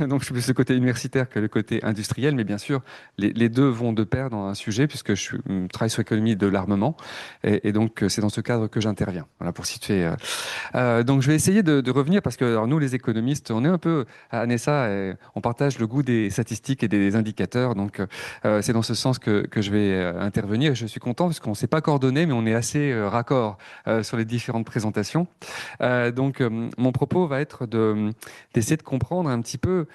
donc je suis plus le côté universitaire que le côté industriel. Mais bien sûr, les deux vont de pair dans un sujet puisque je travaille sur l'économie de l'armement et donc c'est dans ce cadre que j'interviens. Voilà pour situer. Donc je vais essayer de revenir parce que alors, nous les économistes, on est un peu à Anessa et on partage le goût des statistiques et des indicateurs. Donc c'est dans ce sens que je vais intervenir. Et je suis content parce qu'on ne s'est pas coordonné, mais on est assez raccord sur les différentes présentations. Donc, mon propos va être d'essayer de comprendre un petit peu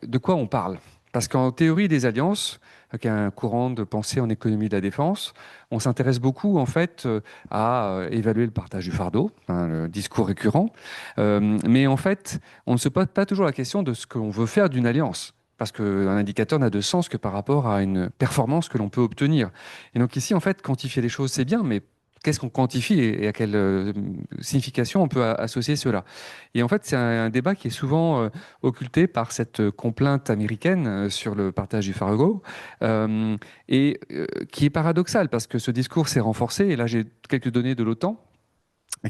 de quoi on parle. Parce qu'en théorie des alliances, qui est un courant de pensée en économie de la défense, on s'intéresse beaucoup en fait à évaluer le partage du fardeau, hein, le discours récurrent. Mais en fait, on ne se pose pas toujours la question de ce qu'on veut faire d'une alliance parce qu'un indicateur n'a de sens que par rapport à une performance que l'on peut obtenir. Et donc ici, en fait, quantifier les choses, c'est bien, mais qu'est-ce qu'on quantifie et à quelle signification on peut associer cela? Et en fait, c'est un débat qui est souvent occulté par cette complainte américaine sur le partage du fardeau qui est paradoxal parce que ce discours s'est renforcé. Et là, j'ai quelques données de l'OTAN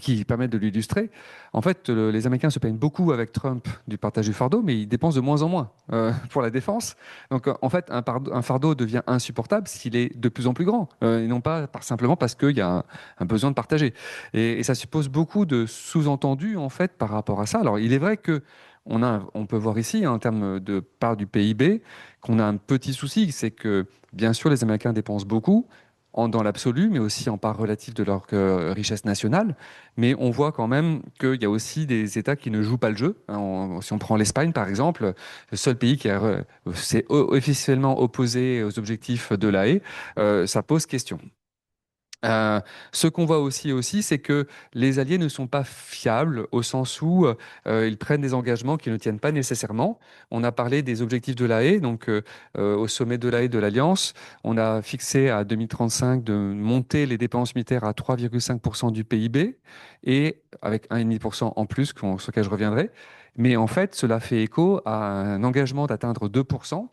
qui permettent de l'illustrer. En fait, les Américains se plaignent beaucoup avec Trump du partage du fardeau, mais ils dépensent de moins en moins pour la défense. Donc, en fait, un fardeau devient insupportable s'il est de plus en plus grand, et non pas simplement parce qu'il y a un besoin de partager. Et ça suppose beaucoup de sous-entendus, en fait, par rapport à ça. Alors, il est vrai que on peut voir ici, hein, en termes de part du PIB, qu'on a un petit souci, c'est que, bien sûr, les Américains dépensent beaucoup, dans l'absolu, mais aussi en part relative de leur richesse nationale. Mais on voit quand même qu'il y a aussi des États qui ne jouent pas le jeu. Si on prend l'Espagne, par exemple, le seul pays qui s'est officiellement opposé aux objectifs de l'AE, ça pose question. Ce qu'on voit aussi, c'est que les alliés ne sont pas fiables au sens où ils prennent des engagements qui ne tiennent pas nécessairement. On a parlé des objectifs de l'AE, donc au sommet de l'AE de l'Alliance, on a fixé à 2035 de monter les dépenses militaires à 3,5% du PIB et avec 1,5% en plus, sur lequel je reviendrai. Mais en fait, cela fait écho à un engagement d'atteindre 2%.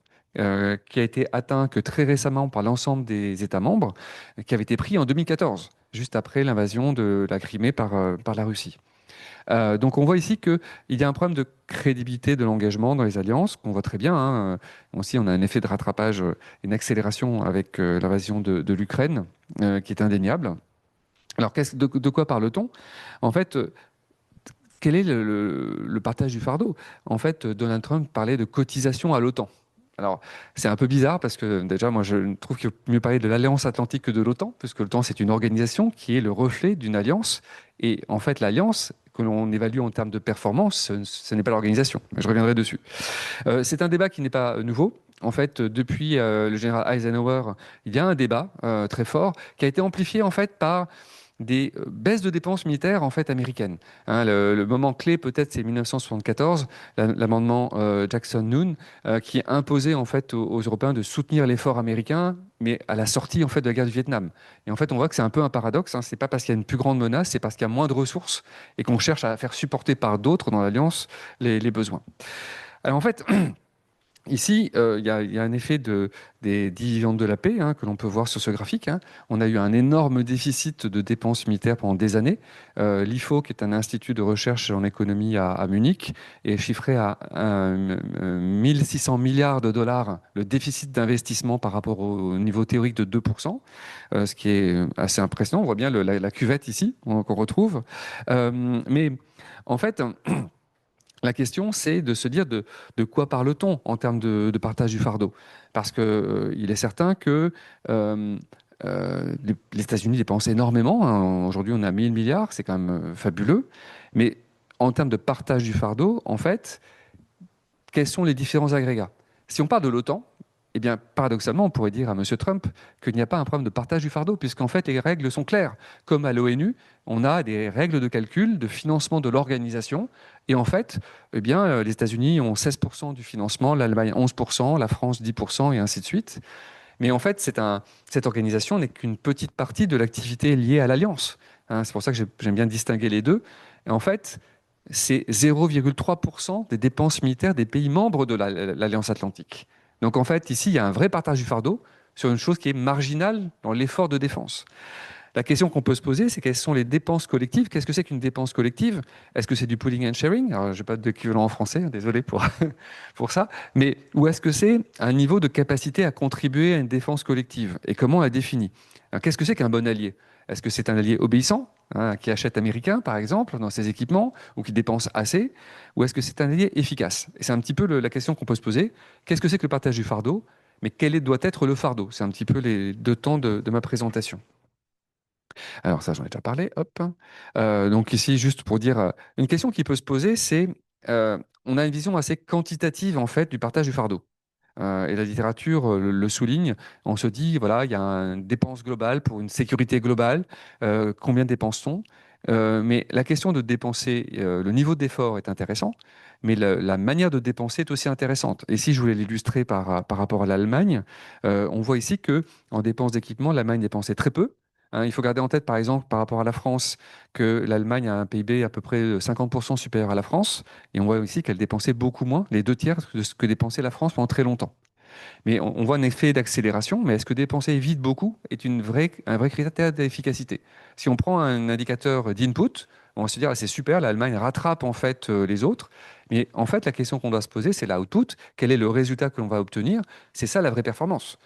Qui a été atteint que très récemment par l'ensemble des États membres, qui avait été pris en 2014, juste après l'invasion de la Crimée par la Russie. Donc on voit ici qu'il y a un problème de crédibilité de l'engagement dans les alliances, qu'on voit très bien. Hein. Aussi, on a un effet de rattrapage, une accélération avec l'invasion de l'Ukraine, qui est indéniable. Alors de quoi parle-t-on? En fait, quel est le partage du fardeau? En fait, Donald Trump parlait de cotisation à l'OTAN. Alors, c'est un peu bizarre parce que déjà, moi, je trouve qu'il vaut mieux parler de l'Alliance Atlantique que de l'OTAN, puisque l'OTAN, c'est une organisation qui est le reflet d'une alliance. Et en fait, l'alliance, que l'on évalue en termes de performance, ce n'est pas l'organisation. Je reviendrai dessus. C'est un débat qui n'est pas nouveau. en fait, depuis le général Eisenhower, il y a un débat très fort qui a été amplifié en fait par des baisses de dépenses militaires en fait américaines. Hein, le moment clé peut-être c'est 1974, l'amendement Jackson-Noon qui imposait en fait aux Européens de soutenir l'effort américain, mais à la sortie en fait de la guerre du Vietnam. Et en fait, on voit que c'est un peu un paradoxe. Hein, c'est pas parce qu'il y a une plus grande menace, c'est parce qu'il y a moins de ressources et qu'on cherche à faire supporter par d'autres dans l'alliance les besoins. Alors en fait. Ici, il y a un effet des dividendes de la paix hein, que l'on peut voir sur ce graphique. Hein. On a eu un énorme déficit de dépenses militaires pendant des années. L'IFO, qui est un institut de recherche en économie à Munich, est chiffré à 1600 milliards de dollars le déficit d'investissement par rapport au niveau théorique de 2%, ce qui est assez impressionnant. On voit bien la cuvette ici qu'on retrouve. Mais en fait... La question, c'est de se dire de quoi parle-t-on en termes de partage du fardeau. Parce qu'il est certain que les États-Unis dépensent énormément. Hein. Aujourd'hui, on a 1000 milliards, c'est quand même fabuleux. Mais en termes de partage du fardeau, en fait, quels sont les différents agrégats? Si on parle de l'OTAN, eh bien, paradoxalement, on pourrait dire à M. Trump qu'il n'y a pas un problème de partage du fardeau, puisqu'en fait, les règles sont claires. Comme à l'ONU, on a des règles de calcul, de financement de l'organisation. Et en fait, eh bien, les États-Unis ont 16% du financement, l'Allemagne 11%, la France 10%, et ainsi de suite. Mais en fait, cette organisation n'est qu'une petite partie de l'activité liée à l'Alliance. Hein, c'est pour ça que j'aime bien distinguer les deux. Et en fait, c'est 0,3% des dépenses militaires des pays membres de l'Alliance Atlantique. Donc en fait, ici, il y a un vrai partage du fardeau sur une chose qui est marginale dans l'effort de défense. La question qu'on peut se poser, c'est quelles sont les dépenses collectives? Qu'est-ce que c'est qu'une dépense collective? Est-ce que c'est du pooling and sharing? Alors, je n'ai pas d'équivalent en français, désolé pour ça. Mais ou est-ce que c'est un niveau de capacité à contribuer à une défense collective? Et comment on la définit? Qu'est-ce que c'est qu'un bon allié? Est-ce que c'est un allié obéissant, hein, qui achète américain, par exemple, dans ses équipements, ou qui dépense assez? Ou est-ce que c'est un allié efficace? Et c'est un petit peu la question qu'on peut se poser. Qu'est-ce que c'est que le partage du fardeau? Mais doit être le fardeau? C'est un petit peu les deux temps de ma présentation. Alors ça, j'en ai déjà parlé. Hop. Donc ici, juste pour dire, une question qui peut se poser, c'est, on a une vision assez quantitative en fait du partage du fardeau. Et la littérature le souligne. On se dit, voilà, il y a une dépense globale pour une sécurité globale. Combien dépense-t-on? Mais la question de dépenser, le niveau d'effort est intéressant, mais la manière de dépenser est aussi intéressante. Et si je voulais l'illustrer par rapport à l'Allemagne, on voit ici que en dépenses d'équipement, l'Allemagne dépensait très peu. Hein, il faut garder en tête, par exemple, par rapport à la France, que l'Allemagne a un PIB à peu près 50% supérieur à la France. Et on voit aussi qu'elle dépensait beaucoup moins, les 2 tiers de ce que dépensait la France pendant très longtemps. Mais on voit un effet d'accélération. Mais est-ce que dépenser vite beaucoup est un vrai critère d'efficacité? Si on prend un indicateur d'input, on va se dire, ah, c'est super, l'Allemagne rattrape en fait les autres. Mais en fait, la question qu'on doit se poser, c'est l'output. Quel est le résultat que l'on va obtenir? C'est ça la vraie performance.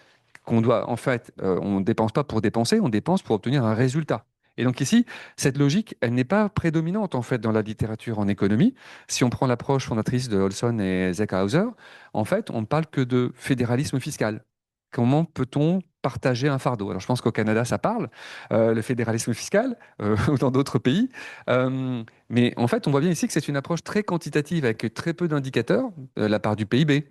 Qu'on doit, en fait, on ne dépense pas pour dépenser, on dépense pour obtenir un résultat. Et donc ici, cette logique, elle n'est pas prédominante en fait dans la littérature en économie. Si on prend l'approche fondatrice de Olson et Zeckhauser, en fait, on ne parle que de fédéralisme fiscal. Comment peut-on partager un fardeau? Alors je pense qu'au Canada, ça parle, le fédéralisme fiscal, ou dans d'autres pays. Mais en fait, on voit bien ici que c'est une approche très quantitative avec très peu d'indicateurs, la part du PIB,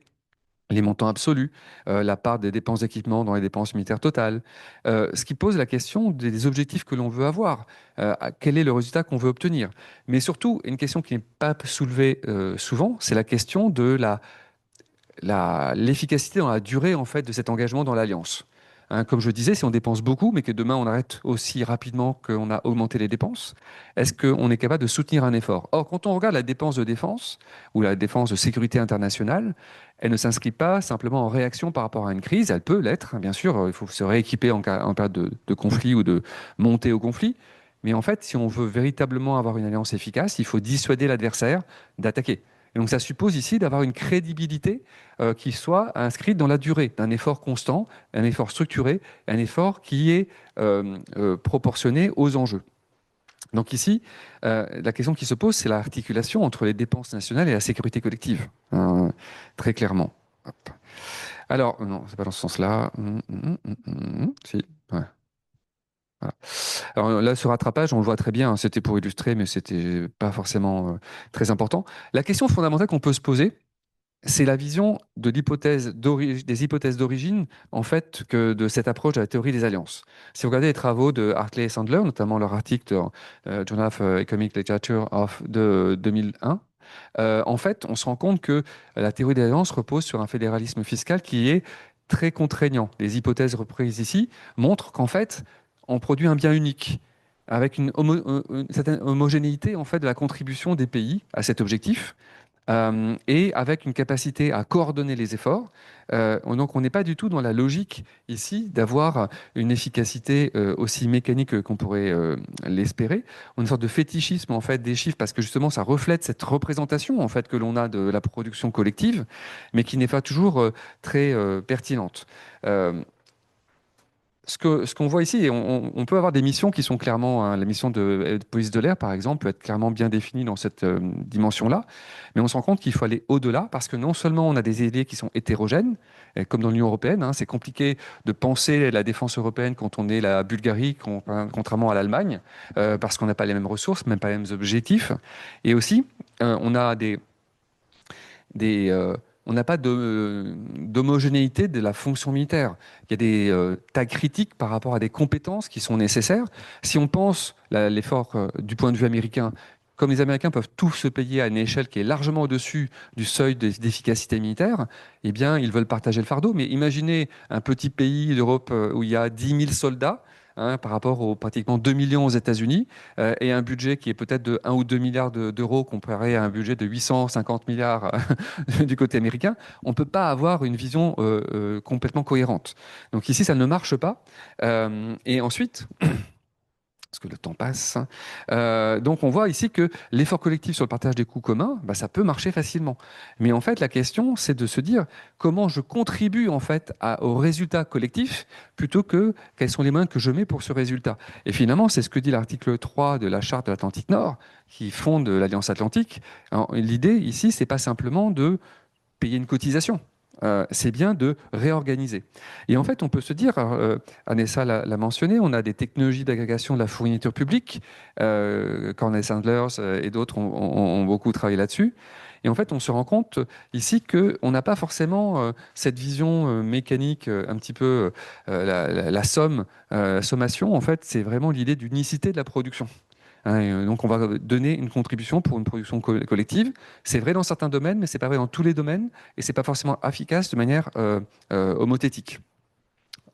les montants absolus, la part des dépenses d'équipement dans les dépenses militaires totales, ce qui pose la question des objectifs que l'on veut avoir, quel est le résultat qu'on veut obtenir. Mais surtout, une question qui n'est pas soulevée souvent, c'est la question de l'efficacité dans la durée en fait, de cet engagement dans l'alliance. Hein, comme je disais, si on dépense beaucoup, mais que demain on arrête aussi rapidement qu'on a augmenté les dépenses, est-ce qu'on est capable de soutenir un effort? Or, quand on regarde la dépense de défense ou la défense de sécurité internationale, elle ne s'inscrit pas simplement en réaction par rapport à une crise. Elle peut l'être, hein, bien sûr. Il faut se rééquiper en période de conflit ou de montée au conflit. Mais en fait, si on veut véritablement avoir une alliance efficace, il faut dissuader l'adversaire d'attaquer. Et donc ça suppose ici d'avoir une crédibilité qui soit inscrite dans la durée, d'un effort constant, un effort structuré, un effort qui est proportionné aux enjeux. Donc ici, la question qui se pose, c'est l'articulation entre les dépenses nationales et la sécurité collective, très clairement. Hop. Alors, non, c'est pas dans ce sens-là. Si, ouais. Voilà. Alors là, ce rattrapage, on le voit très bien, hein, c'était pour illustrer, mais c'était pas forcément très important. La question fondamentale qu'on peut se poser, c'est la vision de des hypothèses d'origine, en fait, que de cette approche de la théorie des alliances. Si vous regardez les travaux de Hartley et Sandler, notamment leur article dans Journal of Economic Literature de 2001, en fait, on se rend compte que la théorie des alliances repose sur un fédéralisme fiscal qui est très contraignant. Les hypothèses reprises ici montrent qu'en fait, on produit un bien unique, avec une certaine homogénéité en fait, de la contribution des pays à cet objectif. Et avec une capacité à coordonner les efforts. Donc, on n'est pas du tout dans la logique ici d'avoir une efficacité aussi mécanique qu'on pourrait l'espérer. On a une sorte de fétichisme en fait des chiffres parce que justement, ça reflète cette représentation en fait que l'on a de la production collective, mais qui n'est pas toujours très pertinente. Ce qu'on voit ici, et on peut avoir des missions qui sont clairement, hein, la mission de police de l'air, par exemple, peut être clairement bien définie dans cette dimension-là, mais on se rend compte qu'il faut aller au-delà, parce que non seulement on a des idées qui sont hétérogènes, comme dans l'Union européenne, hein, c'est compliqué de penser la défense européenne quand on est la Bulgarie, contrairement à l'Allemagne, parce qu'on n'a pas les mêmes ressources, même pas les mêmes objectifs, et aussi, on a on n'a pas d'homogénéité de la fonction militaire. Il y a des tags critiques par rapport à des compétences qui sont nécessaires. Si on pense l'effort du point de vue américain, comme les Américains peuvent tous se payer à une échelle qui est largement au-dessus du seuil d'efficacité militaire, eh bien, ils veulent partager le fardeau. Mais imaginez un petit pays d'Europe où il y a 10 000 soldats, hein, par rapport aux pratiquement 2 millions aux États-Unis, et un budget qui est peut-être de 1 ou 2 milliards d'euros comparé à un budget de 850 milliards du côté américain, on ne peut pas avoir une vision complètement cohérente. Donc ici, ça ne marche pas. Et ensuite, parce que le temps passe. Donc on voit ici que l'effort collectif sur le partage des coûts communs, bah, ça peut marcher facilement. Mais en fait, la question, c'est de se dire comment je contribue en fait au résultat collectif plutôt que quels sont les moyens que je mets pour ce résultat. Et finalement, c'est ce que dit l'article 3 de la Charte de l'Atlantique Nord, qui fonde l'Alliance Atlantique. L'idée ici, c'est pas simplement de payer une cotisation. C'est bien de réorganiser. Et en fait, on peut se dire, Anessa l'a mentionné, on a des technologies d'agrégation de la fourniture publique, Cornell Sandler et d'autres ont beaucoup travaillé là-dessus. Et en fait, on se rend compte ici qu'on n'a pas forcément cette vision mécanique, un petit peu la somme, la sommation. En fait, c'est vraiment l'idée d'unicité de la production. Hein, donc on va donner une contribution pour une production collective. C'est vrai dans certains domaines, mais c'est pas vrai dans tous les domaines, et c'est pas forcément efficace de manière homothétique.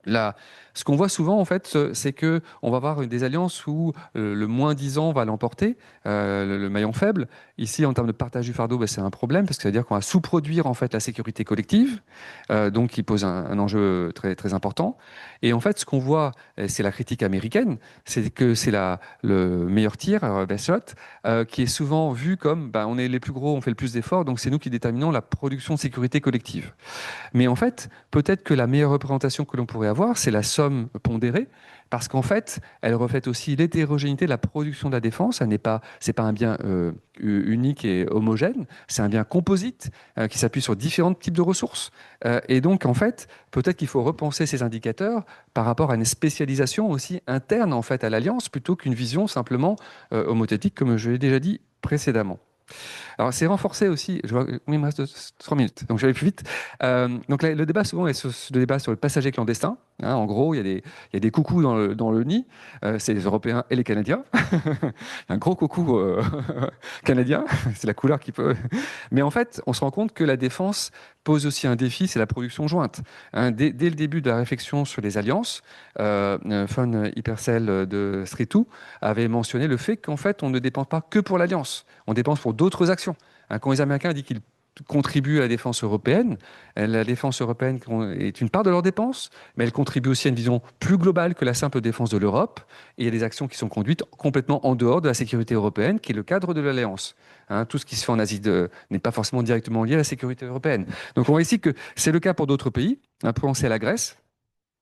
Là, ce qu'on voit souvent, en fait, c'est que on va avoir des alliances où le moins 10 ans va l'emporter, le maillon faible. Ici, en termes de partage du fardeau, ben, c'est un problème parce que ça veut dire qu'on va sous-produire en fait la sécurité collective, donc qui pose un enjeu très très important. Et en fait, ce qu'on voit, c'est la critique américaine, c'est que c'est le meilleur tir, best shot, qui est souvent vu comme, ben, on est les plus gros, on fait le plus d'efforts, donc c'est nous qui déterminons la production de sécurité collective. Mais en fait, peut-être que la meilleure représentation que l'on pourrait avoir, c'est la somme pondérée, parce qu'en fait, elle reflète aussi l'hétérogénéité de la production de la défense. C'est pas un bien unique et homogène, c'est un bien composite qui s'appuie sur différents types de ressources. Et donc, en fait, peut-être qu'il faut repenser ces indicateurs par rapport à une spécialisation aussi interne en fait à l'alliance, plutôt qu'une vision simplement homothétique, comme je l'ai déjà dit précédemment. Alors, c'est renforcé aussi. Je vois, il me reste 3 minutes, donc je vais aller plus vite. Donc, le débat souvent est le débat sur le passager clandestin. Hein, en gros, il y a des coucous dans le nid. C'est les Européens et les Canadiens. Un gros coucou canadien. C'est la couleur qui peut. Mais en fait, on se rend compte que la défense pose aussi un défi, c'est la production jointe. Hein, dès le début de la réflexion sur les alliances, Von Hypersel de Streetou avait mentionné le fait qu'en fait, on ne dépend pas que pour l'alliance, on dépense pour d'autres actions. Hein, quand les Américains disent qu'ils contribuent à la défense européenne, la défense européenne est une part de leurs dépenses, mais elle contribue aussi à une vision plus globale que la simple défense de l'Europe. Et il y a des actions qui sont conduites complètement en dehors de la sécurité européenne, qui est le cadre de l'Alliance. Hein, tout ce qui se fait en Asie n'est pas forcément directement lié à la sécurité européenne. Donc on voit ici que c'est le cas pour d'autres pays. On peut penser à la Grèce.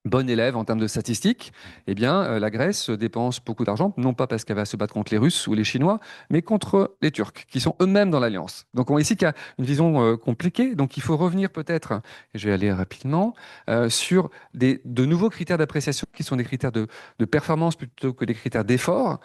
Bon élève en termes de statistiques, eh bien, la Grèce dépense beaucoup d'argent, non pas parce qu'elle va se battre contre les Russes ou les Chinois, mais contre les Turcs, qui sont eux-mêmes dans l'Alliance. Donc, on voit ici qu'il y a une vision compliquée. Donc, il faut revenir peut-être, et je vais aller rapidement, sur de nouveaux critères d'appréciation qui sont des critères de performance plutôt que des critères d'effort.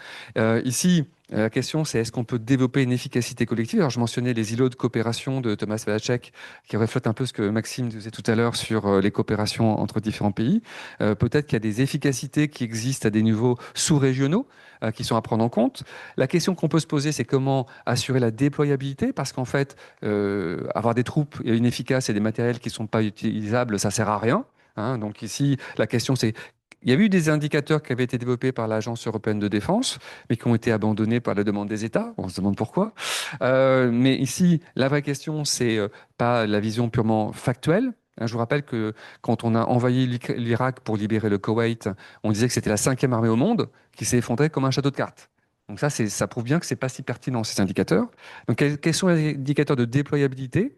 Ici, La question, c'est est-ce qu'on peut développer une efficacité collective? Alors, je mentionnais les îlots de coopération de Thomas Walacek, qui reflètent un peu ce que Maxime disait tout à l'heure sur les coopérations entre différents pays. Peut-être qu'il y a des efficacités qui existent à des niveaux sous-régionaux qui sont à prendre en compte. La question qu'on peut se poser, c'est comment assurer la déployabilité, parce qu'en fait, avoir des troupes inefficaces et des matériels qui ne sont pas utilisables, ça sert à rien. Hein. Donc ici, la question, c'est il y a eu des indicateurs qui avaient été développés par l'Agence européenne de défense, mais qui ont été abandonnés par la demande des États. On se demande pourquoi. Mais ici, la vraie question, c'est pas la vision purement factuelle. Hein, je vous rappelle que quand on a envahi l'Irak pour libérer le Koweït, on disait que c'était la 5e armée au monde qui s'est effondrée comme un château de cartes. Donc ça prouve bien que c'est pas si pertinent ces indicateurs. Donc quels sont les indicateurs de déployabilité?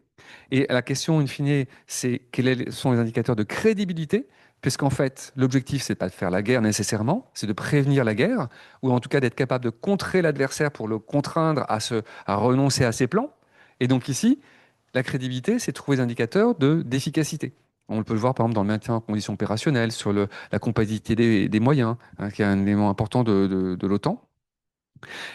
Et la question, in fine, c'est quels sont les indicateurs de crédibilité? Puisqu'en fait, l'objectif, c'est pas de faire la guerre nécessairement, c'est de prévenir la guerre, ou en tout cas d'être capable de contrer l'adversaire pour le contraindre à renoncer à ses plans. Et donc ici, la crédibilité, c'est de trouver des indicateurs d'efficacité. On peut le voir par exemple dans le maintien en condition opérationnelle, sur la compatibilité des moyens, hein, qui est un élément important de l'OTAN.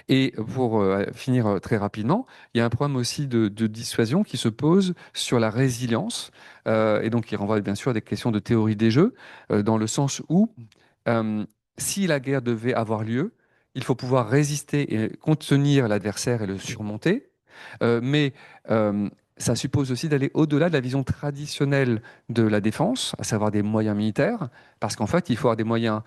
Et pour finir très rapidement, il y a un problème aussi de dissuasion qui se pose sur la résilience, et donc il renvoie bien sûr à des questions de théorie des jeux, dans le sens où si la guerre devait avoir lieu, il faut pouvoir résister et contenir l'adversaire et le surmonter, mais ça suppose aussi d'aller au-delà de la vision traditionnelle de la défense, à savoir des moyens militaires, parce qu'en fait, il faut avoir des moyens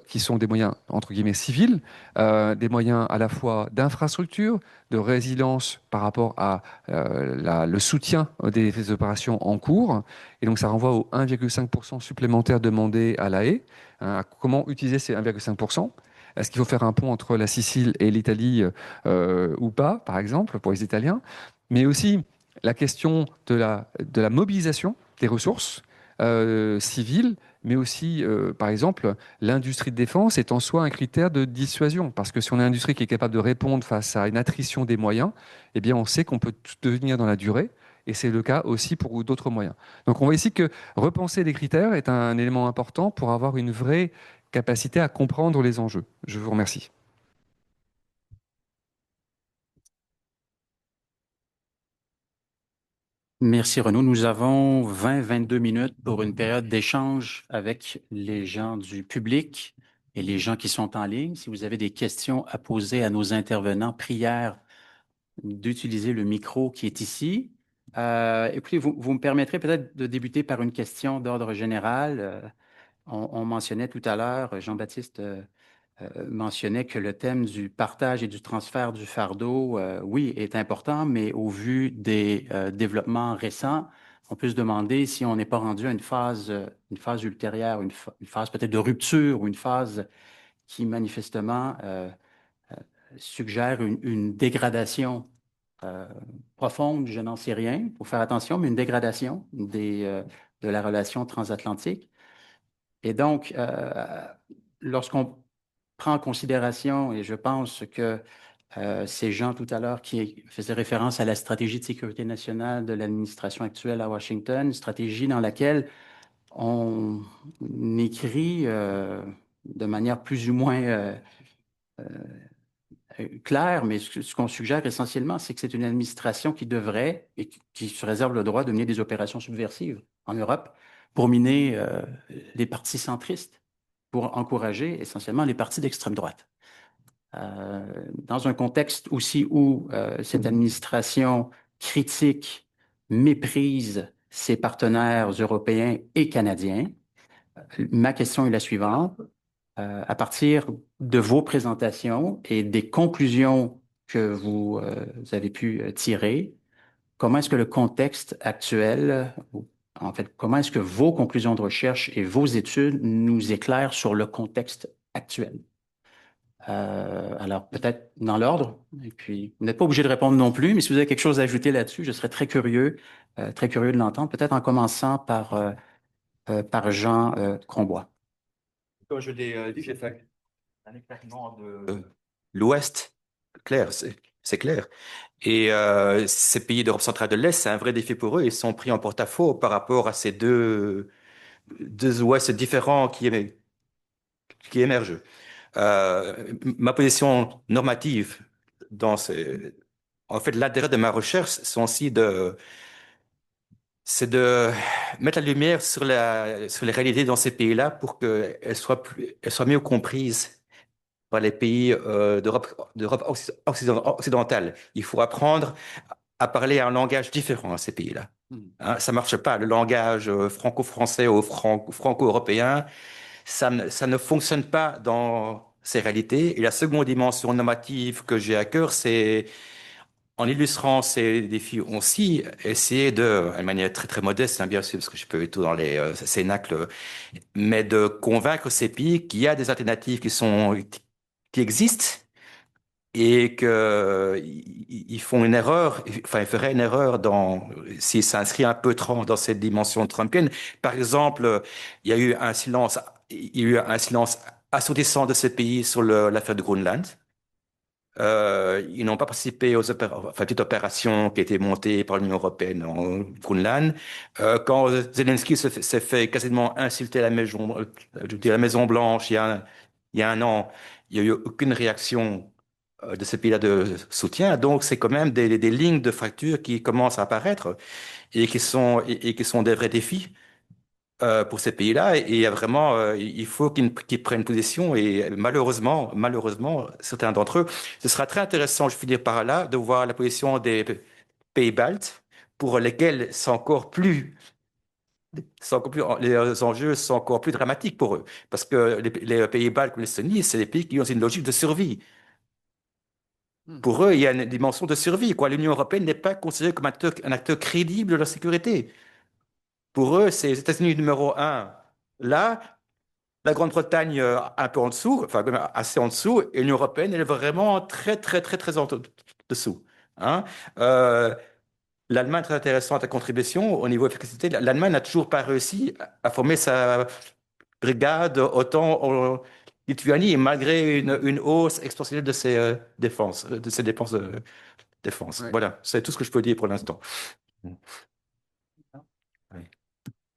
qui sont des moyens, entre guillemets, civils, des moyens à la fois d'infrastructure, de résilience par rapport à le soutien des opérations en cours. Et donc, ça renvoie au 1,5% supplémentaire demandé à l'AE. Hein, à comment utiliser ces 1,5%? Est-ce qu'il faut faire un pont entre la Sicile et l'Italie ou pas, par exemple, pour les Italiens? Mais aussi la question de la mobilisation des ressources civiles, mais aussi, par exemple, l'industrie de défense est en soi un critère de dissuasion. Parce que si on a une industrie qui est capable de répondre face à une attrition des moyens, eh bien, on sait qu'on peut devenir dans la durée. Et c'est le cas aussi pour d'autres moyens. Donc on voit ici que repenser les critères est un élément important pour avoir une vraie capacité à comprendre les enjeux. Je vous remercie. Merci Renaud. Nous avons 20-22 minutes pour une période d'échange avec les gens du public et les gens qui sont en ligne. Si vous avez des questions à poser à nos intervenants, prière d'utiliser le micro qui est ici. Écoutez, vous me permettrez peut-être de débuter par une question d'ordre général. On mentionnait tout à l'heure, Jean-Baptiste mentionnait que le thème du partage et du transfert du fardeau, oui, est important, mais au vu des développements récents, on peut se demander si on n'est pas rendu à une phase ultérieure, une phase peut-être de rupture ou une phase qui manifestement suggère une dégradation profonde, je n'en sais rien, il faut faire attention, mais une dégradation de la relation transatlantique. Et donc, lorsqu'on prend en considération, et je pense que ces gens tout à l'heure qui faisaient référence à la stratégie de sécurité nationale de l'administration actuelle à Washington, une stratégie dans laquelle on écrit de manière plus ou moins claire, mais ce qu'on suggère essentiellement, c'est que c'est une administration qui devrait et qui se réserve le droit de mener des opérations subversives en Europe pour miner les partis centristes, pour encourager essentiellement les partis d'extrême droite. Dans un contexte aussi où cette administration critique, méprise ses partenaires européens et canadiens, ma question est la suivante. À partir de vos présentations et des conclusions que vous avez pu tirer, comment est-ce que le contexte actuel, en fait, comment est-ce que vos conclusions de recherche et vos études nous éclairent sur le contexte actuel? Alors, peut-être dans l'ordre, et puis vous n'êtes pas obligé de répondre non plus, mais si vous avez quelque chose à ajouter là-dessus, je serais très curieux de l'entendre, peut-être en commençant par Jean Combois. Comme je l'ai dit, j'ai fait un éclairement de l'Ouest, clair, c'est clair. Et ces pays d'Europe centrale de l'Est, c'est un vrai défi pour eux. Ils sont pris en porte-à-faux par rapport à ces deux Ouest différents qui émergent. Ma position normative en fait, l'intérêt de ma recherche, c'est de mettre la lumière sur les réalités dans ces pays-là pour elles soient mieux comprises par les pays d'Europe occidentale. Il faut apprendre à parler un langage différent à ces pays-là. Hein, ça marche pas. Le langage franco-français ou franco-européen, ça ne fonctionne pas dans ces réalités. Et la seconde dimension normative que j'ai à cœur, c'est, en illustrant ces défis aussi, essayer de manière très très modeste, hein, bien sûr, parce que je peux être tout dans les cénacles, mais de convaincre ces pays qu'il y a des alternatives qui existent et que ils font une erreur, enfin, ils feraient une erreur s'ils s'inscrivent un peu trop dans cette dimension trumpienne. Par exemple, il y a eu un silence assourdissant de ces pays sur l'affaire de Groenland. Ils n'ont pas participé enfin, toute opération qui a été montée par l'Union européenne en Groenland. Quand Zelensky s'est fait quasiment insulter à je veux dire, la Maison Blanche il y a un an, il n'y a eu aucune réaction de ces pays-là de soutien. Donc, c'est quand même des lignes de fracture qui commencent à apparaître et qui sont des vrais défis pour ces pays-là. Et il y a vraiment, il faut qu'ils prennent position. Et malheureusement, certains d'entre eux, ce sera très intéressant, je finis par là, de voir la position des pays baltes, pour lesquels les enjeux sont encore plus dramatiques pour eux. Parce que les pays baltes comme l'Estonie, c'est des pays qui ont une logique de survie. Pour eux, il y a une dimension de survie, quoi. L'Union européenne n'est pas considérée comme un acteur crédible de la sécurité. Pour eux, c'est les États-Unis numéro un. Là, la Grande-Bretagne un peu en dessous, enfin même assez en dessous, et l'Union européenne, elle est vraiment très, très, très, très en dessous. Hein. Euh, L'Allemagne, très intéressante à contribution au niveau efficacité. L'Allemagne n'a toujours pas réussi à former sa brigade autant en Lituanie, malgré une hausse exponentielle de ses dépenses de défense. Ouais. Voilà, c'est tout ce que je peux dire pour l'instant. Oui.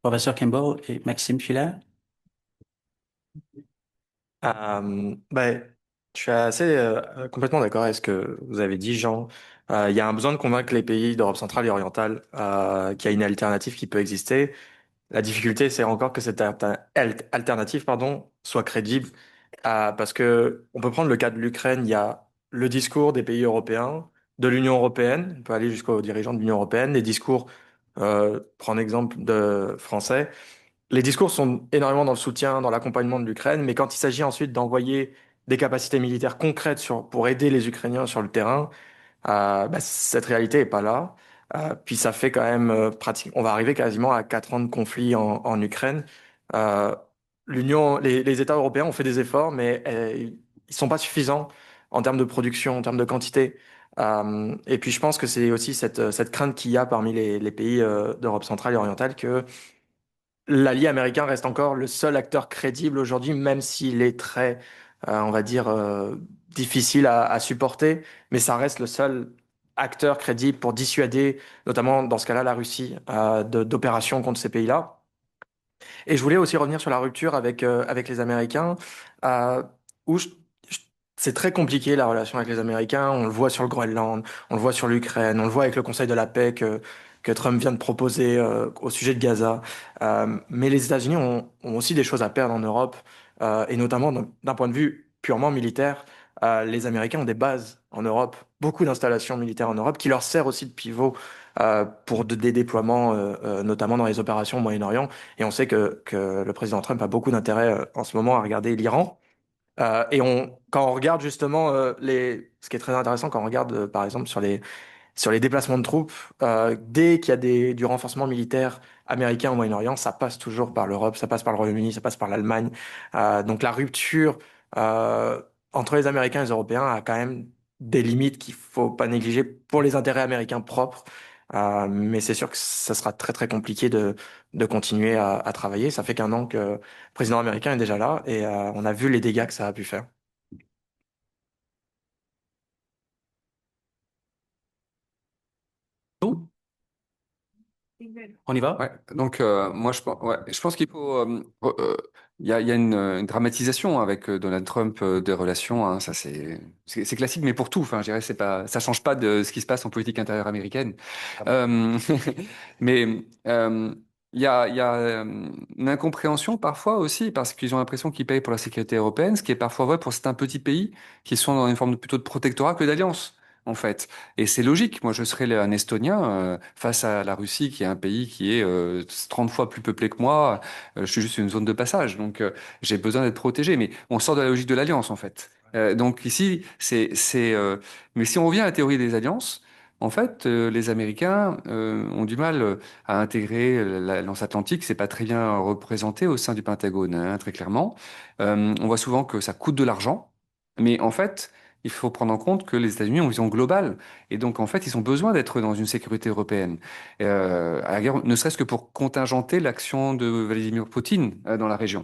Professeur Kimball et Maxime Filaire. Ben, je suis assez complètement d'accord avec ce que vous avez dit, Jean. Il y a un besoin de convaincre les pays d'Europe centrale et orientale qu'il y a une alternative qui peut exister. La difficulté, c'est encore que cette alternative, pardon, soit crédible, parce que on peut prendre le cas de l'Ukraine. Il y a le discours des pays européens, de l'Union européenne, on peut aller jusqu'aux dirigeants de l'Union européenne, les discours, prendre exemple de français. Les discours sont énormément dans le soutien, dans l'accompagnement de l'Ukraine, mais quand il s'agit ensuite d'envoyer des capacités militaires concrètes pour aider les Ukrainiens sur le terrain, bah, cette réalité est pas là. Puis ça fait quand même pratique. On va arriver quasiment à 4 ans de conflit en Ukraine. Euh, les États européens ont fait des efforts, mais ils sont pas suffisants en termes de production, en termes de quantité. Et puis je pense que c'est aussi cette crainte qu'il y a parmi les pays d'Europe centrale et orientale que l'allié américain reste encore le seul acteur crédible aujourd'hui, même s'il est très, on va dire, difficile à supporter, mais ça reste le seul acteur crédible pour dissuader, notamment dans ce cas-là, la Russie, d'opérations contre ces pays-là. Et je voulais aussi revenir sur la rupture avec les Américains, euh, où je- c'est très compliqué la relation avec les Américains. On le voit sur le Groenland, on le voit sur l'Ukraine, on le voit avec le Conseil de la paix que Trump vient de proposer au sujet de Gaza. Mais les États-Unis ont aussi des choses à perdre en Europe, et notamment d'un point de vue purement militaire. Les Américains ont des bases en Europe, beaucoup d'installations militaires en Europe, qui leur servent aussi de pivot pour des déploiements, notamment dans les opérations au Moyen-Orient. Et on sait que le président Trump a beaucoup d'intérêt en ce moment à regarder l'Iran. Quand on regarde justement ce qui est très intéressant, quand on regarde par exemple sur les déplacements de troupes, dès qu'il y a du renforcement militaire américain au Moyen-Orient, ça passe toujours par l'Europe, ça passe par le Royaume-Uni, ça passe par l'Allemagne. Donc la rupture euh, entre les Américains et les Européens a quand même des limites qu'il faut pas négliger pour les intérêts américains propres. Mais c'est sûr que ça sera très très compliqué de continuer à travailler. Ça fait qu'un an que le président américain est déjà là et on a vu les dégâts que ça a pu faire. On y va? Ouais, donc moi je pense qu'il faut il y a une dramatisation avec Donald Trump des relations, hein, ça c'est classique, mais pour tout, enfin je dirais c'est pas, ça change pas de ce qui se passe en politique intérieure américaine. Euh, mais il y a une incompréhension parfois aussi parce qu'ils ont l'impression qu'ils payent pour la sécurité européenne, ce qui est parfois vrai pour certains petits pays qui sont dans une forme plutôt de protectorat que d'alliance. En fait. Et c'est logique. Moi, je serais un Estonien face à la Russie, qui est un pays qui est 30 fois plus peuplé que moi. Je suis juste une zone de passage, donc j'ai besoin d'être protégé. Mais on sort de la logique de l'alliance, en fait. Donc ici, mais si on revient à la théorie des alliances, en fait, les Américains ont du mal à intégrer l'Alliance Atlantique. C'est pas très bien représenté au sein du Pentagone, hein, très clairement. On voit souvent que ça coûte de l'argent, mais en fait il faut prendre en compte que les États-Unis ont une vision globale. Et donc, en fait, ils ont besoin d'être dans une sécurité européenne. À la guerre, ne serait-ce que pour contingenter l'action de Vladimir Poutine dans la région.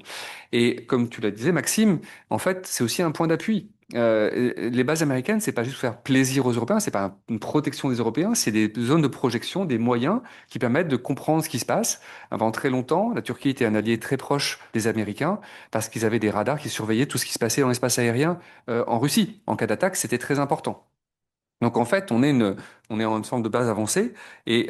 Et comme tu l'as dit, Maxime, en fait, c'est aussi un point d'appui. Les bases américaines, c'est pas juste faire plaisir aux Européens, c'est pas une protection des Européens, c'est des zones de projection, des moyens qui permettent de comprendre ce qui se passe. Avant très longtemps, la Turquie était un allié très proche des Américains parce qu'ils avaient des radars qui surveillaient tout ce qui se passait dans l'espace aérien en Russie. En cas d'attaque, c'était très important. Donc en fait, on est en une forme de base avancée et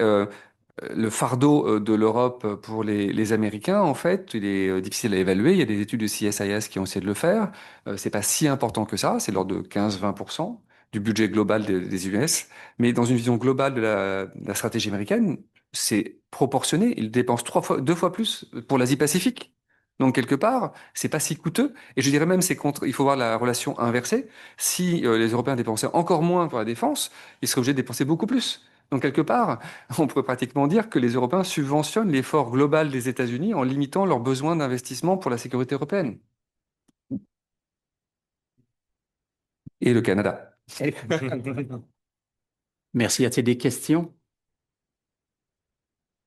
le fardeau de l'Europe pour les Américains, en fait, il est difficile à évaluer. Il y a des études de CSIS qui ont essayé de le faire. C'est pas si important que ça, c'est l'ordre de 15-20% du budget global des US. Mais dans une vision globale de la stratégie américaine, c'est proportionné. Ils dépensent deux fois plus pour l'Asie-Pacifique. Donc quelque part, c'est pas si coûteux. Et je dirais même, il faut voir la relation inversée. Si les Européens dépensaient encore moins pour la défense, ils seraient obligés de dépenser beaucoup plus. Donc quelque part, on pourrait pratiquement dire que les Européens subventionnent l'effort global des États-Unis en limitant leurs besoins d'investissement pour la sécurité européenne. Et le Canada. Merci. Y a-t-il des questions?